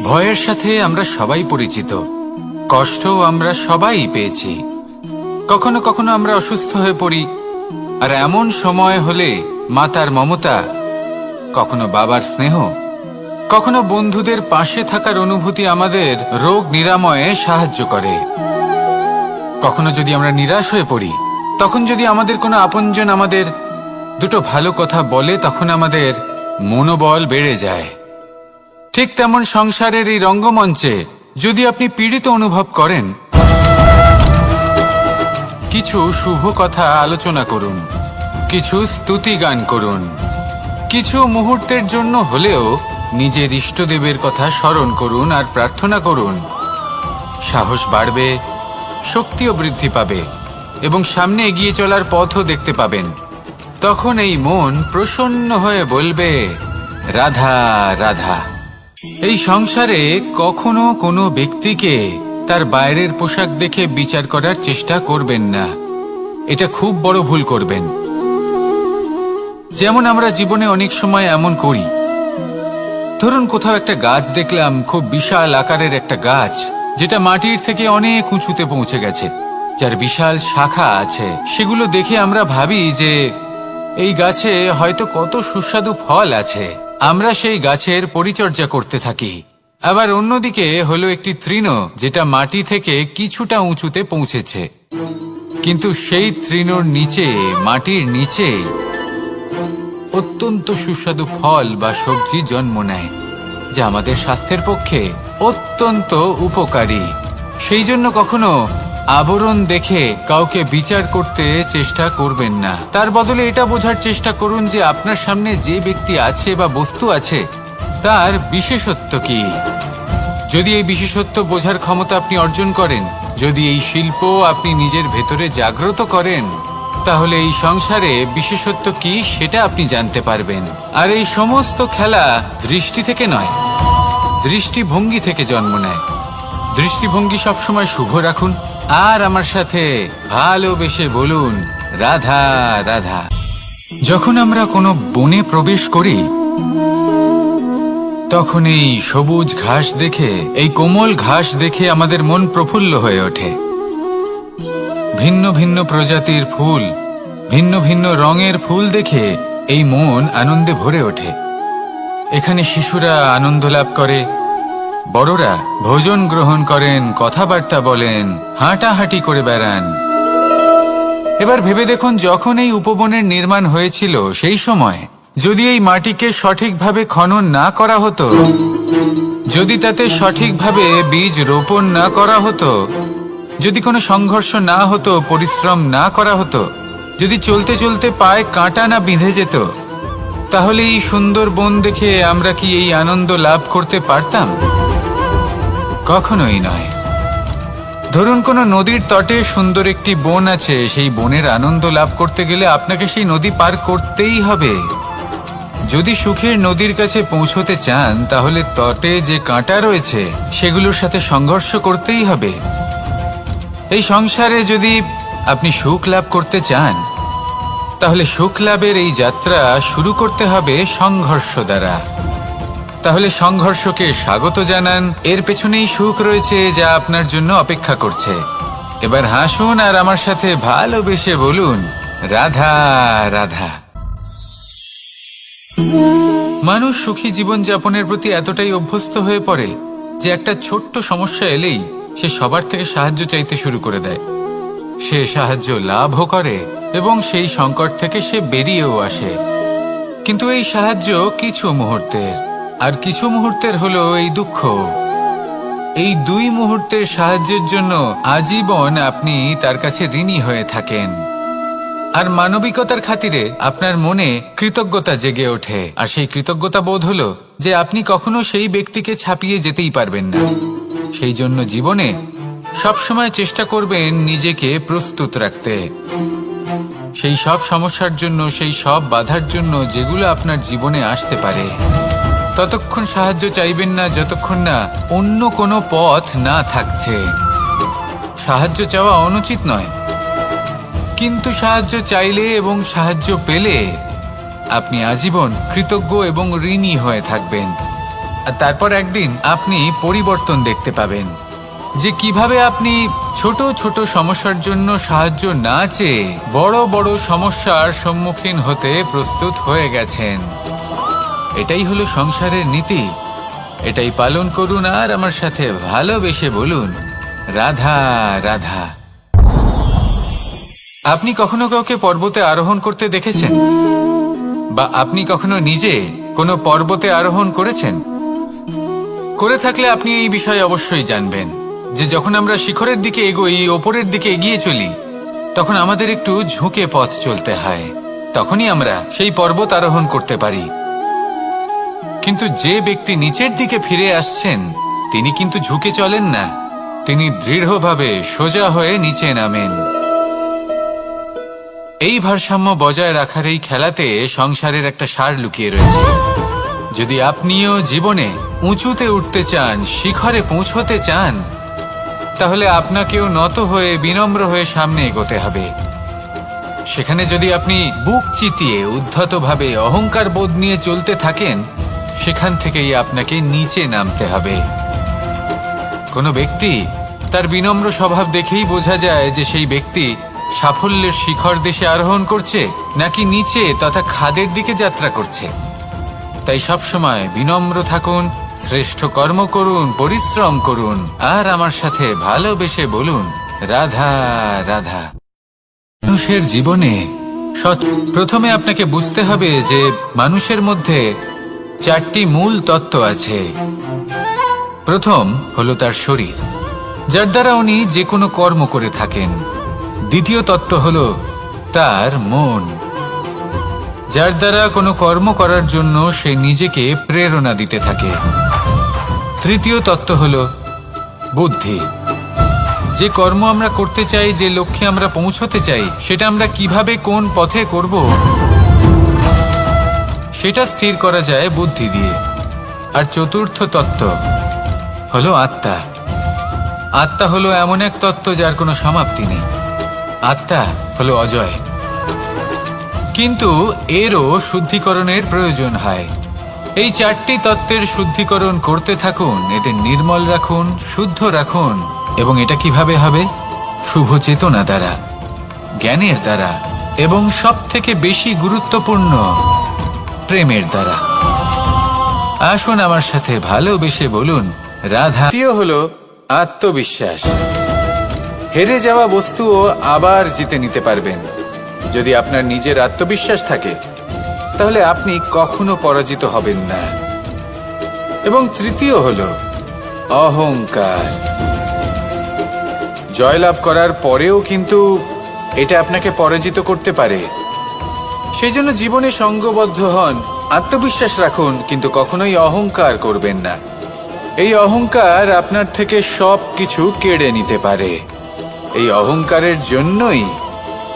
S1: ভয়ের সাথে আমরা সবাই পরিচিত, কষ্টও আমরা সবাই পেয়েছি। কখনো কখনো আমরা অসুস্থ হয়ে পড়ি, আর এমন সময় হলে মাতার মমতা, কখনো বাবার স্নেহ, কখনো বন্ধুদের পাশে থাকার অনুভূতি আমাদের রোগ নিরাময়ে সাহায্য করে। কখনো যদি আমরা নিরাশ হয়ে পড়ি, তখন যদি আমাদের কোনো আপনজন আমাদের দুটো ভালো কথা বলে তখন আমাদের মনোবল বেড়ে যায়। ঠিক তেমন সংসারের এই রঙ্গমঞ্চে যদি আপনি পীড়িত অনুভব করেন, কিছু শুভ কথা আলোচনা করুন, কিছু স্তুতি গান করুন, কিছু মুহূর্তের জন্য হলেও নিজের ইষ্টদেবের কথা স্মরণ করুন আর প্রার্থনা করুন। সাহস বাড়বে, শক্তিও বৃদ্ধি পাবে এবং সামনে এগিয়ে চলার পথও দেখতে পাবেন। তখন এই মন প্রসন্ন হয়ে বলবে রাধা রাধা। এই সংসারে কখনো কোনো ব্যক্তিকে তার বাইরের পোশাক দেখে বিচার করার চেষ্টা করবেন না, এটা খুব বড় ভুল করবেন। যেমন আমরা জীবনে অনেক সময় এমন করি, ধরুন কোথাও একটা গাছ দেখলাম, খুব বিশাল আকারের একটা গাছ যেটা মাটির থেকে অনেক উঁচুতে পৌঁছে গেছে, যার বিশাল শাখা আছে। সেগুলো দেখে আমরা ভাবি যে এই গাছে হয়তো কত সুস্বাদু ফল আছে, আমরা সেই গাছের পরিচর্যা করতে থাকি। আবার অন্যদিকে হলো একটি তৃণ যেটা মাটি থেকে কিছুটা উঁচুতে পৌঁছেছে, কিন্তু সেই তৃণর নিচে, মাটির নিচে অত্যন্ত সুস্বাদু ফল বা সবজি জন্ম নেয়, যা আমাদের স্বাস্থ্যের পক্ষে
S3: অত্যন্ত উপকারী। সেই জন্য কখনো আবরণ দেখে কাউকে বিচার করতে চেষ্টা করবেন না। তার বদলে এটা বোঝার চেষ্টা করুন যে আপনার সামনে যে ব্যক্তি আছে বা বস্তু আছে তার বিশেষত্ব কি। যদি এই বিশেষত্ব বোঝার ক্ষমতা আপনি অর্জন করেন, যদি এই শিল্প আপনি নিজের ভেতরে জাগ্রত করেন, তাহলে এই সংসারে বিশেষত্ব কি সেটা আপনি জানতে পারবেন। আর এই সমস্ত খেলা দৃষ্টি থেকে নয়, দৃষ্টিভঙ্গি থেকে জন্ম নেয়। দৃষ্টিভঙ্গি সবসময় শুভ রাখুন আর আমার সাথে ভালোবেসে বলুন, রাধা রাধা। যখন আমরা কোনো বনে প্রবেশ করি, তখন এই সবুজ ঘাস দেখে, এই কোমল ঘাস দেখে আমাদের মন প্রফুল্ল হয়ে ওঠে। ভিন্ন ভিন্ন প্রজাতির ফুল, ভিন্ন ভিন্ন রঙের ফুল দেখে এই মন আনন্দে ভরে ওঠে। এখানে শিশুরা আনন্দ লাভ করে, বড়রা ভোজন গ্রহণ করেন, কথাবার্তা বলেন, হাঁটাহাঁটি করে বেড়ান। এবার ভেবে দেখুন, যখন এই উপবনের নির্মাণ হয়েছিল সেই সময় যদি এই মাটিকে সঠিকভাবে খনন না করা হতো, যদি তাতে সঠিকভাবে বীজ রোপণ না করা হতো, যদি কোনো সংঘর্ষ না হতো, পরিশ্রম না করা হতো, যদি চলতে চলতে পায়ে কাঁটা না বিঁধে যেত, তাহলে এই সুন্দর বন দেখে আমরা কি এই আনন্দ লাভ করতে পারতাম? কখনোই নয়। ধরুন কোনো নদীর তটে সুন্দর একটি বন আছে, সেই বনের আনন্দ লাভ করতে গেলে আপনাকে সেই নদী পার করতেই হবে। যদি সুখের নদীর কাছে পৌঁছতে চান, তাহলে তটে যে কাঁটা রয়েছে সেগুলোর সাথে সংঘর্ষ করতেই হবে। এই সংসারে যদি আপনি সুখ লাভ করতে চান, তাহলে সুখ লাভের এই যাত্রা শুরু করতে হবে সংঘর্ষ দ্বারা। তাহলে সংঘর্ষকে স্বাগত জানান, এর পেছনেই সুখ রয়েছে যা আপনার জন্য অপেক্ষা করছে। এবার হাসুন আর আমার সাথে ভালোবেসে বলুন, রাধা রাধা। মানুষ সুখী জীবনযাপনের প্রতি এতটাই অভ্যস্ত হয়ে পড়ে যে একটা ছোট্ট সমস্যা এলেই সে সবার থেকে সাহায্য চাইতে শুরু করে দেয়। সে সাহায্য লাভও করে এবং সেই সংকট থেকে সে বেরিয়েও আসে। কিন্তু এই সাহায্য কিছু মুহূর্তের, আর কিছু মুহূর্তের হলো এই দুঃখ। এই 2 মুহূর্তের সাহায্যের জন্য আজীবন আপনি তার কাছে ঋণী হয়ে থাকেন। আর মানবিকতার খাতিরে আপনার মনে কৃতজ্ঞতা জেগে ওঠে, আর সেই কৃতজ্ঞতা বোধ হলো যে আপনি কখনো সেই ব্যক্তিকে ছাপিয়ে যেতেই পারবেন না। সেই জন্য জীবনে সবসময় চেষ্টা করবেন নিজেকে প্রস্তুত রাখতে সেই সব সমস্যার জন্য, সেই সব বাধার জন্য যেগুলো আপনার জীবনে আসতে পারে। ততক্ষণ সাহায্য চাইবেন না যতক্ষণ না অন্য কোনো পথ না থাকছে। সাহায্য চাওয়া অনুচিত নয়, কিন্তু সাহায্য চাইলে এবং সাহায্য পেলে আপনি আজীবন কৃতজ্ঞ এবং ঋণী হয়ে থাকবেন। আর তারপর একদিন আপনি পরিবর্তন দেখতে পাবেন যে কিভাবে আপনি ছোট ছোট সমস্যার জন্য সাহায্য না চেয়ে বড় বড় সমস্যার সম্মুখীন হতে প্রস্তুত হয়ে গেছেন। এটাই হলো সংসারের নীতি। এটাই পালন করুন আর আমার সাথে ভালোবেসে বলুন, রাধা রাধা। আপনি কখনো কাউকে পর্বতে আরোহণ করতে দেখেছেন? বা আপনি কখনো নিজে কোনো পর্বতে আরোহণ করেছেন? করে থাকলে আপনি এই বিষয়ে অবশ্যই জানবেন যে যখন আমরা শিখরের দিকে এগোই, ওপরের দিকে এগিয়ে চলি, তখন আমাদের একটু ঝুঁকে পথ চলতে হয়। তখনই আমরা সেই পর্বত আরোহণ করতে পারি। কিন্তু যে ব্যক্তি নিচের দিকে ফিরে আসছেন, তিনি কিন্তু ঝুঁকে চলেন না, তিনি দৃঢ়ভাবে সোজা হয়ে নিচে নামেন। এই ভারসাম্য বজায় রাখার এই খেলাতে সংসারের একটা সার লুকিয়ে রয়েছে। যদি আপনিও জীবনে উঁচুতে উঠতে চান, শিখরে পৌঁছতে চান, তাহলে আপনাকেও নত হয়ে, বিনম্র হয়ে সামনে এগোতে হবে। সেখানে যদি আপনি বুক চিতিয়ে উদ্ধতভাবে অহংকার বোধ নিয়ে চলতে থাকেন, সেখান থেকেই আপনাকে নিচে নামতে হবে। কোনো ব্যক্তি তার বিনম্র স্বভাব দেখেই বোঝা যায় যে সেই ব্যক্তি সাফল্যের শিখর দেশে আরোহণ করছে নাকি নিচে তথা খাদের দিকে যাত্রা করছে। তাই সবসময় বিনম্র থাকুন, শ্রেষ্ঠ কর্ম করুন, পরিশ্রম করুন আর আমার সাথে ভালোবেসে বলুন, রাধা রাধা। মানুষের জীবনে প্রথমে আপনাকে বুঝতে হবে যে মানুষের মধ্যে 4টি মূল তত্ত্ব আছে।
S1: প্রথম হলো তার শরীর, যার দ্বারা উনি যে কোনো কর্ম করে থাকেন। দ্বিতীয় তত্ত্ব হলো তার মন, যার দ্বারা কোনো কর্ম করার জন্য সে নিজেকে প্রেরণা দিতে থাকে। তৃতীয় তত্ত্ব হলো বুদ্ধি, যে কর্ম আমরা করতে চাই, যে লক্ষ্যে আমরা পৌঁছতে চাই, সেটা আমরা কিভাবে কোন পথে করব সেটা স্থির করা যায় বুদ্ধি দিয়ে। আর চতুর্থ তত্ত্ব হলো আত্মা। আত্মা হলো এমন এক তত্ত্ব যার কোনো সমাপ্তি নেই। আত্মা হলো অজয়, কিন্তু এরও শুদ্ধিকরণের প্রয়োজন হয়। এই চারটি তত্ত্বের শুদ্ধিকরণ করতে থাকুন, এদের নির্মল রাখুন, শুদ্ধ রাখুন। এবং এটা কিভাবে হবে? শুভ চেতনা দ্বারা, জ্ঞানের দ্বারা, এবং সব থেকে বেশি গুরুত্বপূর্ণ প্রেমের দ্বারা। আসুন আমার সাথে ভালোবেসে বলুন রাধা। তৃতীয় হলো আত্মবিশ্বাস। হেরে যাওয়া বস্তুও আবার জিতে নিতে পারবেন যদি আপনার নিজের আত্মবিশ্বাস থাকে, তাহলে আপনি কখনো পরাজিত হবেন না। এবং তৃতীয় হলো অহংকার। জয়লাভ করার পরেও কিন্তু এটা আপনাকে পরাজিত করতে পারে। সেই জন্য জীবনে সঙ্গবদ্ধ হন, আত্মবিশ্বাস রাখুন, কিন্তু কখনোই অহংকার করবেন না। এই অহংকার আপনার থেকে সব কিছু কেড়ে নিতে পারে। এই অহংকারের জন্যই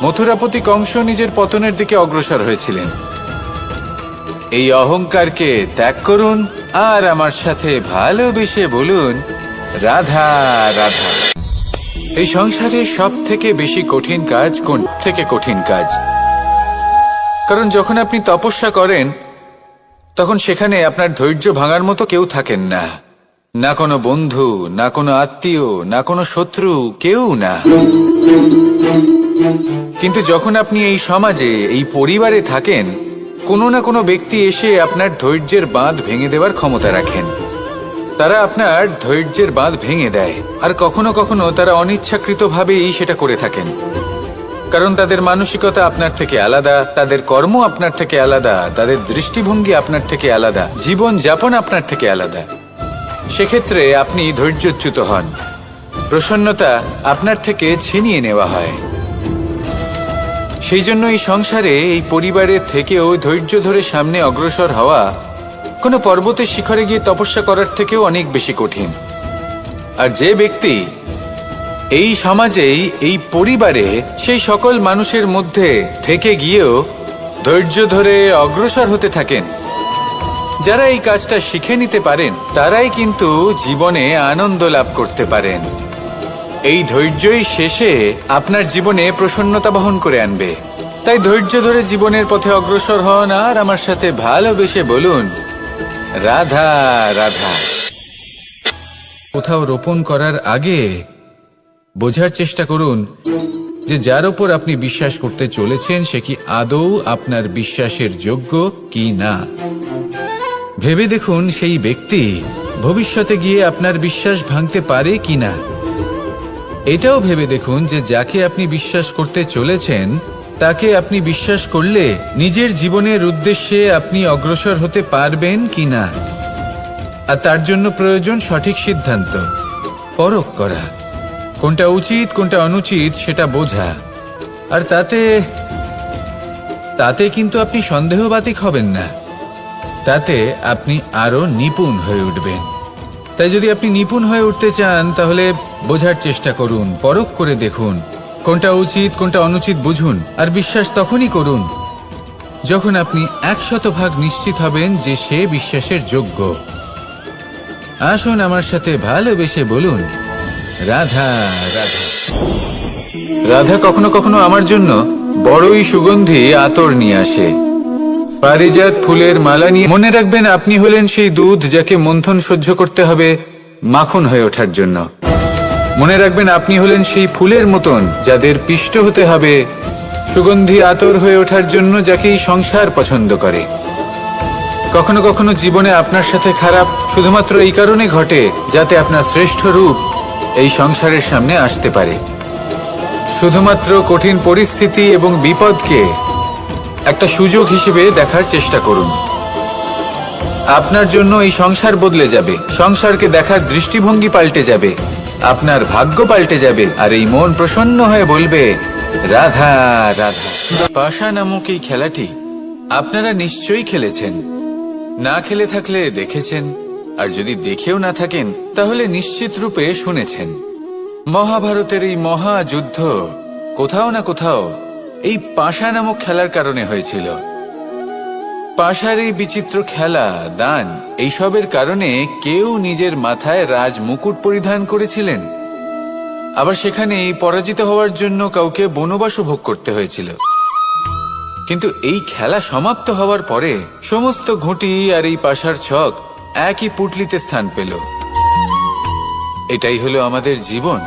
S1: মথুরাপতি কংস নিজের পতনের দিকে অগ্রসর হয়েছিলেন। এই অহংকারকে ত্যাগ করুন আর আমার সাথে ভালোবেসে বলুন রাধা রাধা। এই সংসারে সব থেকে বেশি কঠিন কাজ কোন থেকে কঠিন কাজ? কারণ যখন আপনি তপস্যা করেন তখন সেখানে আপনার ধৈর্য ভাঙার মতো কেউ থাকেন না, না কোনো বন্ধু, না কোনো আত্মীয়, না কোনো শত্রু, কেউ না। কিন্তু যখন আপনি এই সমাজে, এই পরিবারে থাকেন, কোনো না কোনো ব্যক্তি এসে আপনার ধৈর্যের বাঁধ ভেঙে দেওয়ার ক্ষমতা রাখেন। তারা আপনার ধৈর্যের বাঁধ ভেঙে দেয়, আর কখনো কখনো তারা অনিচ্ছাকৃতভাবেই সেটা করে থাকেন। কারণ তাদের মানসিকতা আপনার থেকে আলাদা, তাদের কর্ম আপনার থেকে আলাদা, তাদের দৃষ্টিভঙ্গি আপনার থেকে আলাদা, জীবন যাপন আপনার থেকে আলাদা। সেক্ষেত্রে আপনি ধৈর্যচ্যুত হন, প্রসন্নতা আপনার থেকে ছিনিয়ে নেওয়া হয়। সেই জন্য এই সংসারে, এই পরিবারের থেকেও ধৈর্য ধরে সামনে অগ্রসর হওয়া কোনো পর্বতের শিখরে গিয়ে তপস্যা করার থেকেও অনেক বেশি কঠিন। আর যে ব্যক্তি এই সমাজেই, এই পরিবারে, সেই সকল মানুষের মধ্যে থেকে গিয়েও ধৈর্য ধরে অগ্রসর হতে থাকেন, যারা এই কাজটা শিখে নিতে পারেন, তারাই কিন্তু জীবনে আনন্দ লাভ করতে পারেন। এই ধৈর্যই শেষে আপনার জীবনে প্রসন্নতা বহন করে আনবে। তাই ধৈর্য ধরে জীবনের পথে অগ্রসর হন আর আমার সাথে ভালোবেসে বলুন রাধা রাধা। কোথাও রোপণ করার আগে বোঝার চেষ্টা করুন যে যার উপর আপনি বিশ্বাস করতে চলেছেন সে কি আদৌ আপনার বিশ্বাসের যোগ্য কি না। ভেবে দেখুন সেই ব্যক্তি ভবিষ্যতে গিয়ে আপনার বিশ্বাস ভাঙতে পারে কিনা। এটাও ভেবে দেখুন যে যাকে আপনি বিশ্বাস করতে চলেছেন তাকে আপনি বিশ্বাস করলে নিজের জীবনের উদ্দেশ্যে আপনি অগ্রসর হতে পারবেন কিনা। আর তার জন্য প্রয়োজন সঠিক সিদ্ধান্ত, পরখ করা, কোনটা উচিত কোনটা অনুচিত সেটা বোঝা। আর তাতে কিন্তু আপনি সন্দেহবাতিক হবেন না, তাতে আপনি আরো নিপুণ হয়ে উঠবেন। তাই যদি আপনি নিপুণ হয়ে উঠতে চান তাহলে বোঝার চেষ্টা করুন, পরখ করে দেখুন, কোনটা উচিত কোনটা অনুচিত বুঝুন। আর বিশ্বাস তখনই করুন যখন আপনি 100% নিশ্চিত হবেন যে সে বিশ্বাসের যোগ্য। আসুন আমার সাথে ভালোবেসে বলুন রাধা রাধা। রাধা কখনো কখনো আমার জন্য বড়ই সুগন্ধি আতর নিয়ে আসে, পারিজাত ফুলের মালা নিয়ে। মনে রাখবেন আপনি হলেন সেই দুধ যাকে মন্থন সহ্য করতে হবে মাখন হয়ে ওঠার জন্য। মনে রাখবেন আপনি হলেন সেই ফুলের মতন যাদের পিষ্ট হতে হবে সুগন্ধি আতর হয়ে ওঠার জন্য, যাকে এই সংসার পছন্দ করে। কখনো কখনো জীবনে আপনার সাথে খারাপ শুধুমাত্র এই কারণে ঘটে যাতে আপনার শ্রেষ্ঠ রূপ এই সংসারের সামনে আসতে পারে। শুধুমাত্র কঠিন পরিস্থিতি এবং বিপদকে একটা সুযোগ হিসেবে দেখার চেষ্টা করুন। আপনার জন্য এই সংসার বদলে যাবে, সংসারকে দেখার দৃষ্টিভঙ্গি পাল্টে যাবে, আপনার ভাগ্য পাল্টে যাবে, আর এই মন প্রসন্ন হয়ে বলবে রাধা রাধা। পাশা নামক এই খেলাটি আপনারা নিশ্চয়ই খেলেছেন, না খেলে থাকলে দেখেছেন, আর যদি দেখেও না থাকেন তাহলে নিশ্চিত রূপে শুনেছেন। মহাভারতের এই মহাযুদ্ধ কোথাও না কোথাও এই পাশা নামক খেলার কারণে হয়েছিল। পাশার এই বিচিত্র খেলা, দান, এইসবের কারণে কেউ নিজের মাথায় রাজ মুকুট পরিধান করেছিলেন, আবার সেখানে পরাজিত হওয়ার জন্য কাউকে বনবাসও ভোগ করতে হয়েছিল। কিন্তু এই খেলা সমাপ্ত হওয়ার পরে সমস্ত ঘুঁটি আর এই পাশার ছক একই পুটলিতে স্থান পেল। এটাই হলো আমাদের জীবন।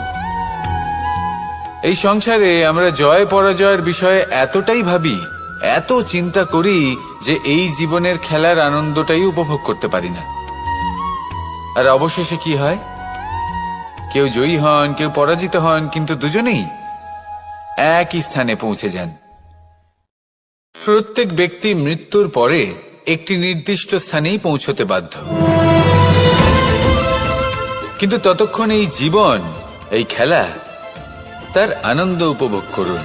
S1: এই সংসারে আমরা জয় পরাজয়ের বিষয়ে এতটাই ভাবি, এত চিন্তা করি যে এই জীবনের খেলার আনন্দটাই উপভোগ করতে পারি না। আর অবশেষে কি হয়? কেউ জয়ী হন, কেউ পরাজিত হন, কিন্তু দুজনেই একই স্থানে পৌঁছে যান। প্রত্যেক ব্যক্তি মৃত্যুর পরে একটি নির্দিষ্ট স্থানেই পৌঁছতে বাধ্য, কিন্তু ততক্ষণ এই জীবন, এই খেলা, তার আনন্দ উপভোগ করুন।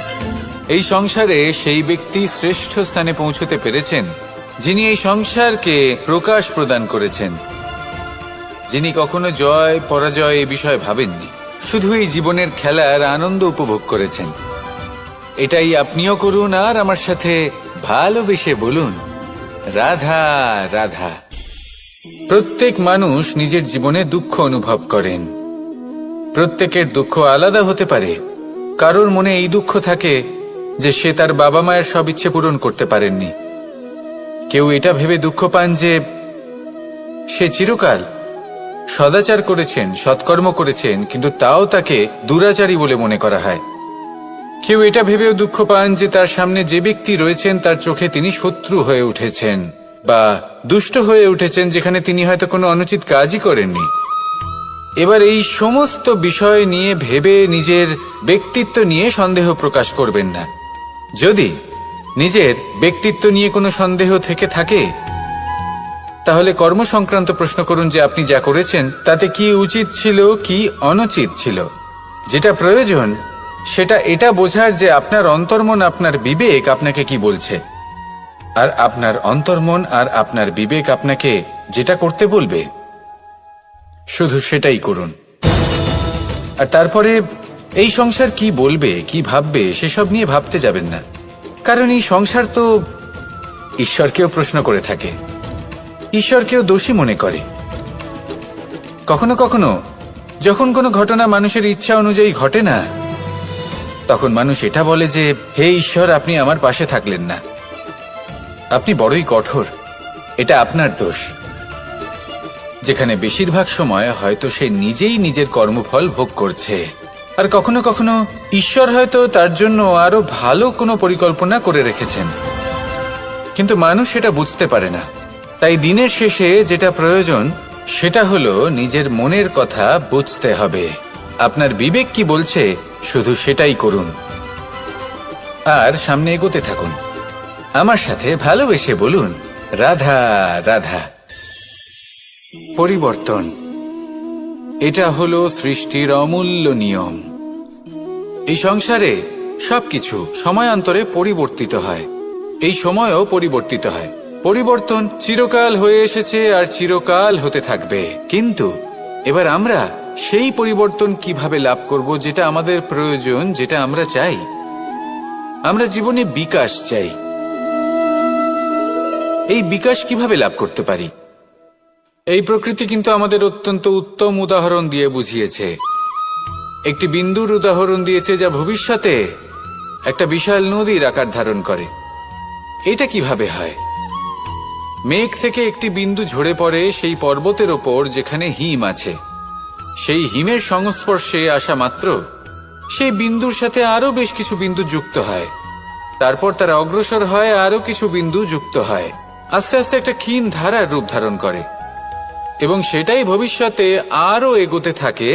S1: এই সংসারে সেই ব্যক্তি শ্রেষ্ঠ স্থানে পৌঁছতে পেরেছেন যিনি এই সংসারকে প্রকাশ প্রদান করেছেন, যিনি কখনো জয় পরাজয় এ বিষয়ে ভাবেননি, শুধু এই জীবনের খেলার আনন্দ উপভোগ করেছেন। এটাই আপনিও করুন, আর আমার সাথে ভালোবেসে বলুন রাধা রাধা। প্রত্যেক মানুষ নিজের জীবনে দুঃখ অনুভব করেন। প্রত্যেকের দুঃখ আলাদা হতে পারে। কারোর মনে এই দুঃখ থাকে যে সে তার বাবা মায়ের সব ইচ্ছে পূরণ করতে পারেননি। কেউ এটা ভেবে দুঃখ পান যে সে চিরকাল সদাচার করেছেন, সৎকর্ম করেছেন, কিন্তু তাও তাকে দুরাচারী বলে মনে করা হয়। কেউ এটা ভেবেও দুঃখ পান যে তার সামনে যে ব্যক্তি রয়েছেন তার চোখে তিনি শত্রু হয়ে উঠেছেন বা দুষ্ট হয়ে উঠেছেন, যেখানে তিনি হয়তো কোনো অনুচিত কাজই করেননি। এবার এই সমস্ত বিষয় নিয়ে ভেবে নিজের ব্যক্তিত্ব নিয়ে সন্দেহ প্রকাশ করবেন না। যদি নিজের ব্যক্তিত্ব নিয়ে কোনো সন্দেহ থেকে থাকে তাহলে কর্ম সংক্রান্ত প্রশ্ন করুন যে আপনি যা করেছেন তাতে কি উচিত ছিল, কি অনুচিত ছিল। যেটা প্রয়োজন সেটা এটা বোঝার যে আপনার অন্তর্মন, আপনার বিবেক আপনাকে কি বলছে, আর আপনার অন্তর্মন আর আপনার বিবেক আপনাকে যেটা করতে বলবে শুধু সেটাই করুন। আর তারপরে এই সংসার কি বলবে, কি ভাববে সেসব নিয়ে ভাবতে যাবেন না, কারণ এই সংসার তো ঈশ্বরকেও প্রশ্ন করে থাকে, ঈশ্বরকেও দোষী মনে করে। কখনো কখনো যখন কোনো ঘটনা মানুষের ইচ্ছা অনুযায়ী ঘটে না, তখন মানুষ এটা বলে যে হে ঈশ্বর, আপনি আমার পাশে থাকলেন না, আপনি বড়ই কঠোর, এটা আপনার দোষ। যেখানে বেশিরভাগ সময় হয়তো সে নিজেই নিজের কর্মফল ভোগ করছে, আর কখনো কখনো ঈশ্বর হয়তো তার জন্য আরো ভালো কোনো পরিকল্পনা করে রেখেছেন, কিন্তু মানুষ সেটা বুঝতে পারে না। তাই দিনের শেষে যেটা প্রয়োজন সেটা হলো নিজের মনের কথা বুঝতে হবে। আপনার বিবেক কি বলছে শুধু সেটাই করুন, আর সামনে এগোতে থাকুন। আমার সাথে ভালোবেসে বলুন রাধা রাধা। পরিবর্তন, এটা হলো সৃষ্টির অমূল্য নিয়ম। এই সংসারে সবকিছু সময়ান্তরে পরিবর্তিত হয়, এই সময়ও পরিবর্তিত হয়। পরিবর্তন চিরকাল হয়ে এসেছে আর চিরকাল হতে থাকবে, কিন্তু এবার আমরা সেই পরিবর্তন কিভাবে লাভ করব যেটা আমাদের প্রয়োজন, যেটা আমরা চাই। আমরা জীবনে বিকাশ চাই। এই বিকাশ কিভাবে লাভ করতে পারি? এই প্রকৃতি কিন্তু আমাদের অত্যন্ত উত্তম উদাহরণ দিয়ে বুঝিয়েছে। একটি বিন্দুর উদাহরণ দিয়েছে যা ভবিষ্যতে একটা বিশাল নদীর আকার ধারণ করে। এটা কিভাবে হয়? মেঘ থেকে একটি বিন্দু ঝরে পড়ে সেই পর্বতের ওপর যেখানে হিম আছে। সেই হিমের সংস্পর্শে আসা মাত্র সেই বিন্দুর সাথে আরো বেশ কিছু বিন্দু যুক্ত হয়, তারপর তারা অগ্রসর হয়, আরো কিছু বিন্দু যুক্ত হয়, আস্তে আস্তে একটা ক্ষীণ ধারার রূপ ধারণ করে, এবং সেটাই ভবিষ্যতে আরো এগোতে থাকে।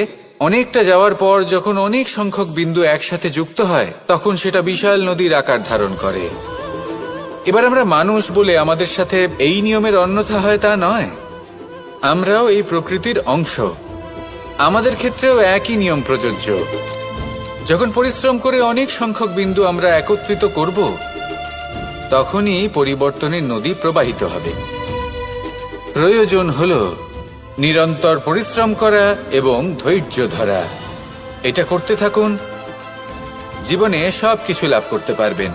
S1: অনেকটা যাওয়ার পর যখন অনেক সংখ্যক বিন্দু একসাথে যুক্ত হয় তখন সেটা বিশাল নদীর আকার ধারণ করে।
S2: এবার আমরা মানুষ বলে আমাদের সাথে এই নিয়মের অন্যথা হয় তা নয়। আমরাও এই প্রকৃতির অংশ, আমাদের ক্ষেত্রেও একই নিয়ম প্রযোজ্য। যখন পরিশ্রম করে অনেক সংখ্যক বিন্দু আমরা একত্রিত করব, তখনই পরিবর্তনের নদী প্রবাহিত হবে। প্রয়োজন হল নিরন্তর পরিশ্রম করা এবং ধৈর্য ধরা। এটা করতে থাকুন, জীবনে সবকিছু লাভ করতে পারবেন।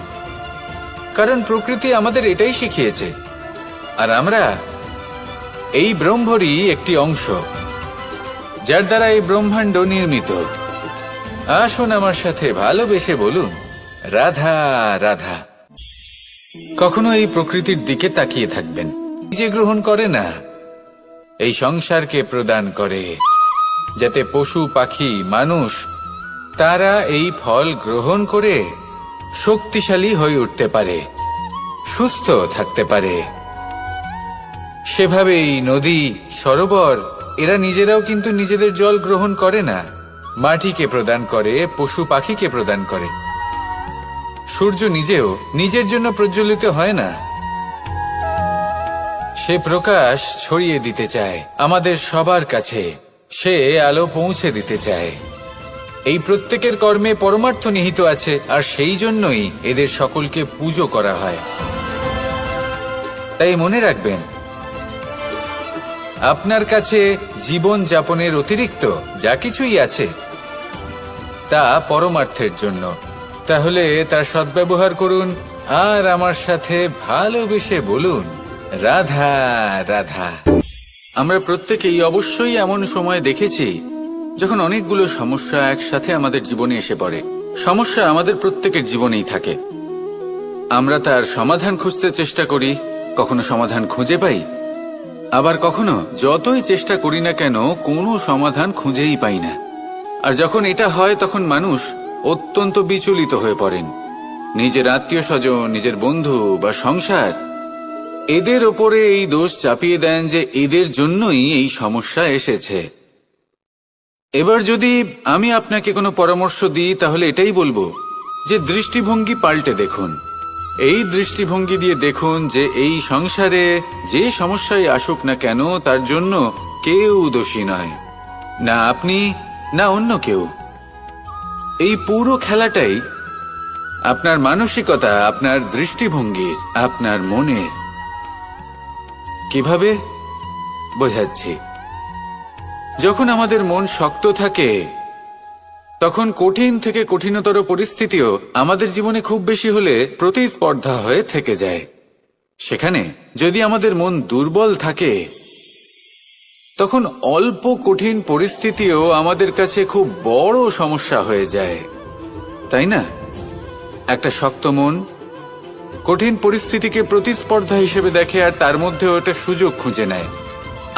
S2: কারণ প্রকৃতি আমাদের এটাই শিখিয়েছে, আর আমরা এই ব্রহ্মরই একটি অংশ, যার দ্বারা এই ব্রহ্মাণ্ড নির্মিত। আসুন আমার সাথে ভালোবেসে বলুন, রাধা রাধা। কখনো এই প্রকৃতির দিকে তাকিয়ে থাকবেন, যে গ্রহণ করে না, এই সংসারকে প্রদান করে, যাতে পশু পাখি মানুষ তারা এই ফল গ্রহণ করে শক্তিশালী হয়ে উঠতে পারে, সুস্থ থাকতে পারে। সেভাবেই নদী, সরোবর এরা নিজেরাও কিন্তু নিজেদের জল গ্রহণ করে না, মাটিকে প্রদান করে, পশু পাখিকে প্রদান করে। সূর্য নিজেও নিজের জন্য প্রজ্বলিত হয় না, সে প্রকাশ ছড়িয়ে দিতে চায় আমাদের সবার কাছে, সে আলো পৌঁছে দিতে চায়। এই প্রত্যেকের কর্মে পরমার্থ নিহিত আছে, আর সেই জন্যই এদের সকলকে পুজো করা হয়। তাই মনে রাখবেন, আপনার কাছে জীবন যাপনের অতিরিক্ত যা কিছুই আছে তা পরমার্থের জন্য। তাহলে তার সদ্ব্যবহার করুন, আর আমার সাথে ভালোবেসে বলুন, রাধা রাধা। আমরা প্রত্যেকেই অবশ্যই এমন সময় দেখেছি যখন অনেকগুলো সমস্যা একসাথে আমাদের জীবনে এসে পড়ে। সমস্যা আমাদের প্রত্যেকের জীবনেই থাকে, আমরা তার সমাধান খুঁজতে চেষ্টা করি, কখনো সমাধান খুঁজে পাই, আবার কখনো যতই চেষ্টা করি না কেন কোনো সমাধান খুঁজেই পাই না। আর যখন এটা হয় তখন মানুষ অত্যন্ত বিচলিত হয়ে পড়েন। নিজের আত্মীয় স্বজন, নিজের বন্ধু বা সংসার, এদের ওপরে এই দোষ চাপিয়ে দেন যে এদের জন্যই এই সমস্যা এসেছে। এবার যদি আমি আপনাকে কোনো পরামর্শ দিই, তাহলে এটাই বলবো যে দৃষ্টিভঙ্গি পাল্টে দেখুন। এই দৃষ্টিভঙ্গি দিয়ে দেখুন যে এই সংসারে যে সমস্যায় আসুক না কেন তার জন্য কেউ দোষী নয়, না আপনি না অন্য কেউ। এই পুরো খেলাটাই আপনার মানসিকতা, আপনার দৃষ্টিভঙ্গির, আপনার মনের। কিভাবে বোঝাচ্ছি? যখন আমাদের মন শক্ত থাকে তখন কঠিন থেকে কঠিনতর পরিস্থিতিও আমাদের জীবনে খুব বেশি হলে প্রতিস্পর্ধা হয়ে থেকে যায়। সেখানে যদি আমাদের মন দুর্বল থাকে তখন অল্প কঠিন পরিস্থিতিও আমাদের কাছে খুব বড় সমস্যা হয়ে যায়, তাই না? একটা শক্ত মন কঠিন পরিস্থিতিকে প্রতিস্পর্ধা হিসেবে দেখে, আর তার মধ্যেও একটা সুযোগ খুঁজে নেয়।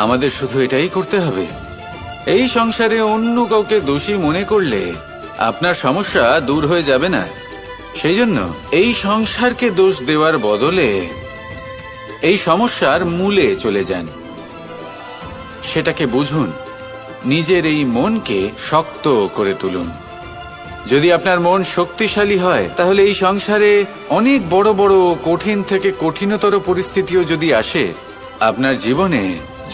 S2: আমাদের শুধু এটাই করতে হবে। এই সংসারে অন্য কাউকে দোষী মনে করলে আপনার সমস্যা দূর হয়ে যাবে না। সেই জন্য এই সংসারকে দোষ দেওয়ার বদলে এই সমস্যার মূলে চলে যান, সেটাকে বুঝুন, নিজের এই মনকে শক্ত করে তুলুন। যদি আপনার মন শক্তিশালী হয় তাহলে এই সংসারে অনেক বড় বড় কঠিন থেকে কঠিনতর পরিস্থিতিও যদি আসে, আপনার জীবনে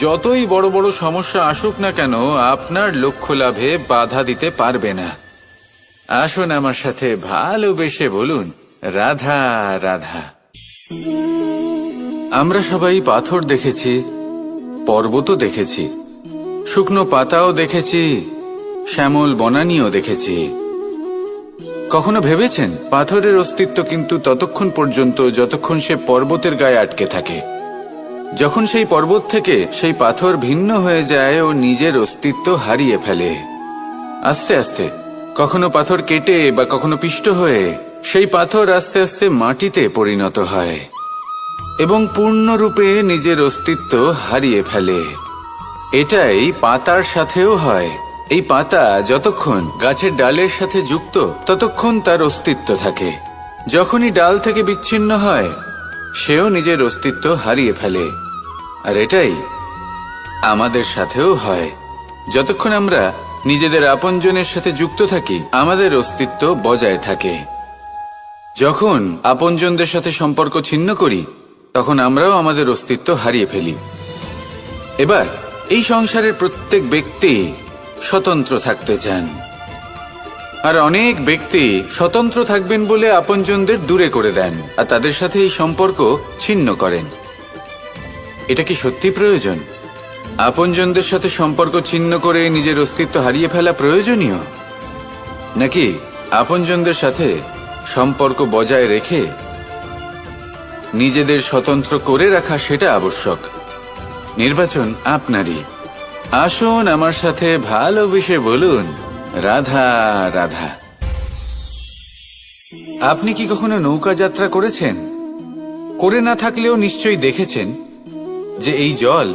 S2: যতই বড় বড় সমস্যা আসুক না কেন আপনার লক্ষ্য লাভে বাধা দিতে পারবে না। আসুন আমার সাথে ভালোবেসে বলুন, রাধা রাধা। আমরা সবাই পাথর দেখেছি, পর্বতও দেখেছি, শুকনো পাতাও দেখেছি, শ্যামল বনানীও দেখেছি। কখনো ভেবেছেন পাথরের অস্তিত্ব কিন্তু ততক্ষণ পর্যন্ত যতক্ষণ সে পর্বতের গায়ে আটকে থাকে। যখন সেই পর্বত থেকে সেই পাথর ভিন্ন হয়ে যায় ও নিজের অস্তিত্ব হারিয়ে ফেলে। আস্তে আস্তে কখনো পাথর কেটে বা কখনো পিষ্ট হয়ে সেই পাথর আস্তে আস্তে মাটিতে পরিণত হয় এবং পূর্ণরূপে নিজের অস্তিত্ব হারিয়ে ফেলে। এটাই পাতার সাথেও হয়। এই পাতা যতক্ষণ গাছের ডালের সাথে যুক্ত ততক্ষণ তার অস্তিত্ব থাকে। যখনই ডাল থেকে বিচ্ছিন্ন হয় সেও নিজের অস্তিত্ব হারিয়ে ফেলে। আর এটাই আমাদের সাথেও হয়। যতক্ষণ আমরা নিজেদের আপনজনের সাথে যুক্ত থাকি আমাদের অস্তিত্ব বজায় থাকে। যখন আপনজনদের সাথে সম্পর্ক ছিন্ন করি তখন আমরাও আমাদের অস্তিত্ব হারিয়ে ফেলি। এবার এই সংসারের প্রত্যেক ব্যক্তি স্বতন্ত্র থাকতে চান, আর অনেক ব্যক্তি স্বতন্ত্র থাকবেন বলে আপনজনদের দূরে করে দেন আর তাদের সাথে এই সম্পর্ক ছিন্ন করেন। এটা কি সত্যি প্রয়োজন? আপনজনদের সাথে সম্পর্ক ছিন্ন করে নিজের অস্তিত্ব হারিয়ে ফেলা প্রয়োজনীয়, নাকি আপনজনদের সাথে সম্পর্ক বজায় রেখে নিজেদের স্বতন্ত্র করে রাখা সেটা আবশ্যক? নির্বাচন আপনারই। আসুন আমার সাথে ভালোবেসে বলুন, রাধা রাধা। আপনি কি কখনো নৌকা যাত্রা করেছেন? করে না থাকলেও নিশ্চয়ই দেখেছেন যে এই জল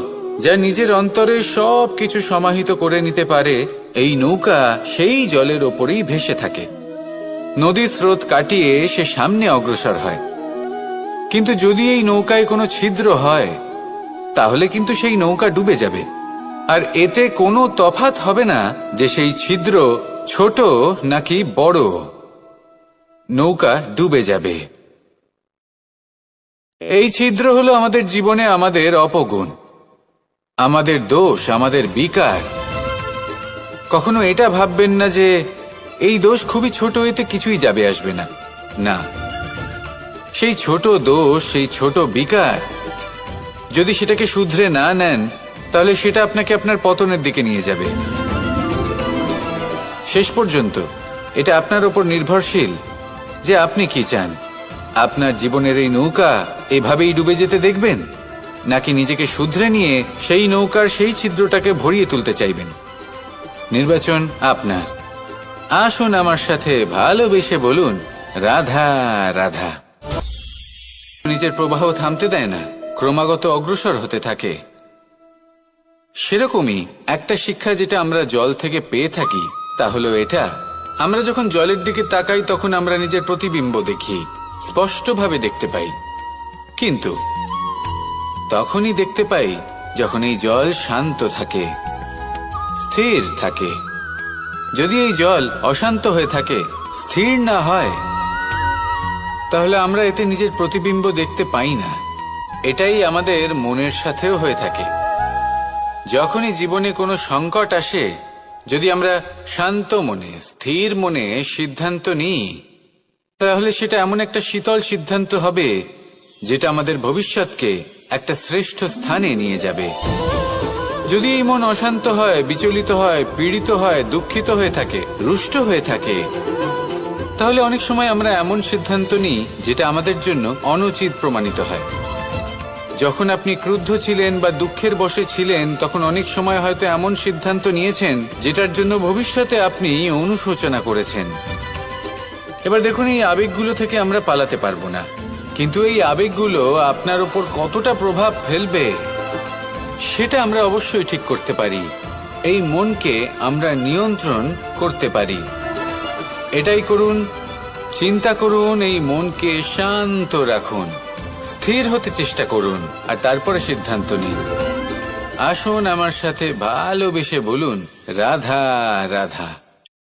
S2: যা নিজের অন্তরে সব কিছু সমাহিত করে নিতে পারে, এই নৌকা সেই জলের ওপরেই ভেসে থাকে। নদীর স্রোত কাটিয়ে সে সামনে অগ্রসর হয়। কিন্তু যদি এই নৌকায় কোনো ছিদ্র হয় তাহলে কিন্তু সেই নৌকা ডুবে যাবে, আর এতে কোনো তফাৎ হবে না যে সেই ছিদ্র ছোট নাকি বড়, নৌকা ডুবে যাবে। এই ছিদ্র হলো আমাদের জীবনে আমাদের অপগুণ, আমাদের দোষ, আমাদের বিকার। কখনো এটা ভাববেন না যে এই দোষ খুবই ছোট, এতে কিছুই যাবে আসবে না। না, সেই ছোট দোষ, সেই ছোট বিকার যদি সেটাকে শুধরে না নেন তাহলে সেটা আপনাকে আপনার পতনের দিকে নিয়ে যাবে। শেষ পর্যন্ত এটা আপনার উপর নির্ভরশীল যে আপনি কি চান। আপনার জীবনের এই নৌকা এভাবেই ডুবে যেতে দেখবেন, নাকি নিজেকে শুধরে নিয়ে সেই নৌকার সেই ছিদ্রটাকে ভরিয়ে তুলতে চাইবেন? নির্বাচন আপনার। আসুন আমার সাথে ভালোবেসে বলুন, রাধা রাধা। নিজের প্রবাহ থামতে দেয় না, ক্রমাগত অগ্রসর হতে থাকে। সেরকমই একটা শিক্ষা যেটা আমরা জল থেকে পেয়ে থাকি তা হলো এটা, আমরা যখন জলের দিকে তাকাই তখন আমরা নিজের প্রতিবিম্ব দেখি, স্পষ্টভাবে দেখতে পাই। কিন্তু তখনই দেখতে পাই যখন এই জল শান্ত থাকে, স্থির থাকে। যদি এই জল অশান্ত হয়ে থাকে, স্থির না হয়, তাহলে আমরা এতে নিজের প্রতিবিম্ব দেখতে পাই না। এটাই আমাদের মনের সাথেও হয়ে থাকে। যখনই জীবনে কোনো সংকট আসে, যদি আমরা শান্ত মনে, স্থির মনে সিদ্ধান্ত নিই, তাহলে সেটা এমন একটা শীতল সিদ্ধান্ত হবে যেটা আমাদের ভবিষ্যৎকে একটা শ্রেষ্ঠ স্থানে নিয়ে যাবে। যদি এই মন অশান্ত হয়, বিচলিত হয়, পীড়িত হয়, দুঃখিত হয়ে থাকে, রুষ্ট হয়ে থাকে, তাহলে অনেক সময় আমরা এমন সিদ্ধান্ত নিই যেটা আমাদের জন্য অনুচিত প্রমাণিত হয়। যখন আপনি ক্রুদ্ধ ছিলেন বা দুঃখের বশে ছিলেন, তখন অনেক সময় হয়তো এমন সিদ্ধান্ত নিয়েছেন যেটার জন্য ভবিষ্যতে আপনি অনুশোচনা করেছেন। এবার দেখুন, এই আবেগগুলো থেকে আমরা পালাতে পারবো না, কিন্তু এই আবেগগুলো আপনার উপর কতটা প্রভাব ফেলবে সেটা আমরা অবশ্যই ঠিক করতে পারি। এই মনকে আমরা নিয়ন্ত্রণ করতে পারি। এটাই করুন, চিন্তা করুন, এই মনকে শান্ত রাখুন, স্থির হতে চেষ্টা করুন, আর তারপরে সিদ্ধান্ত নিন। আসুন আমার সাথে ভালোবেসে বলুন, রাধা রাধা।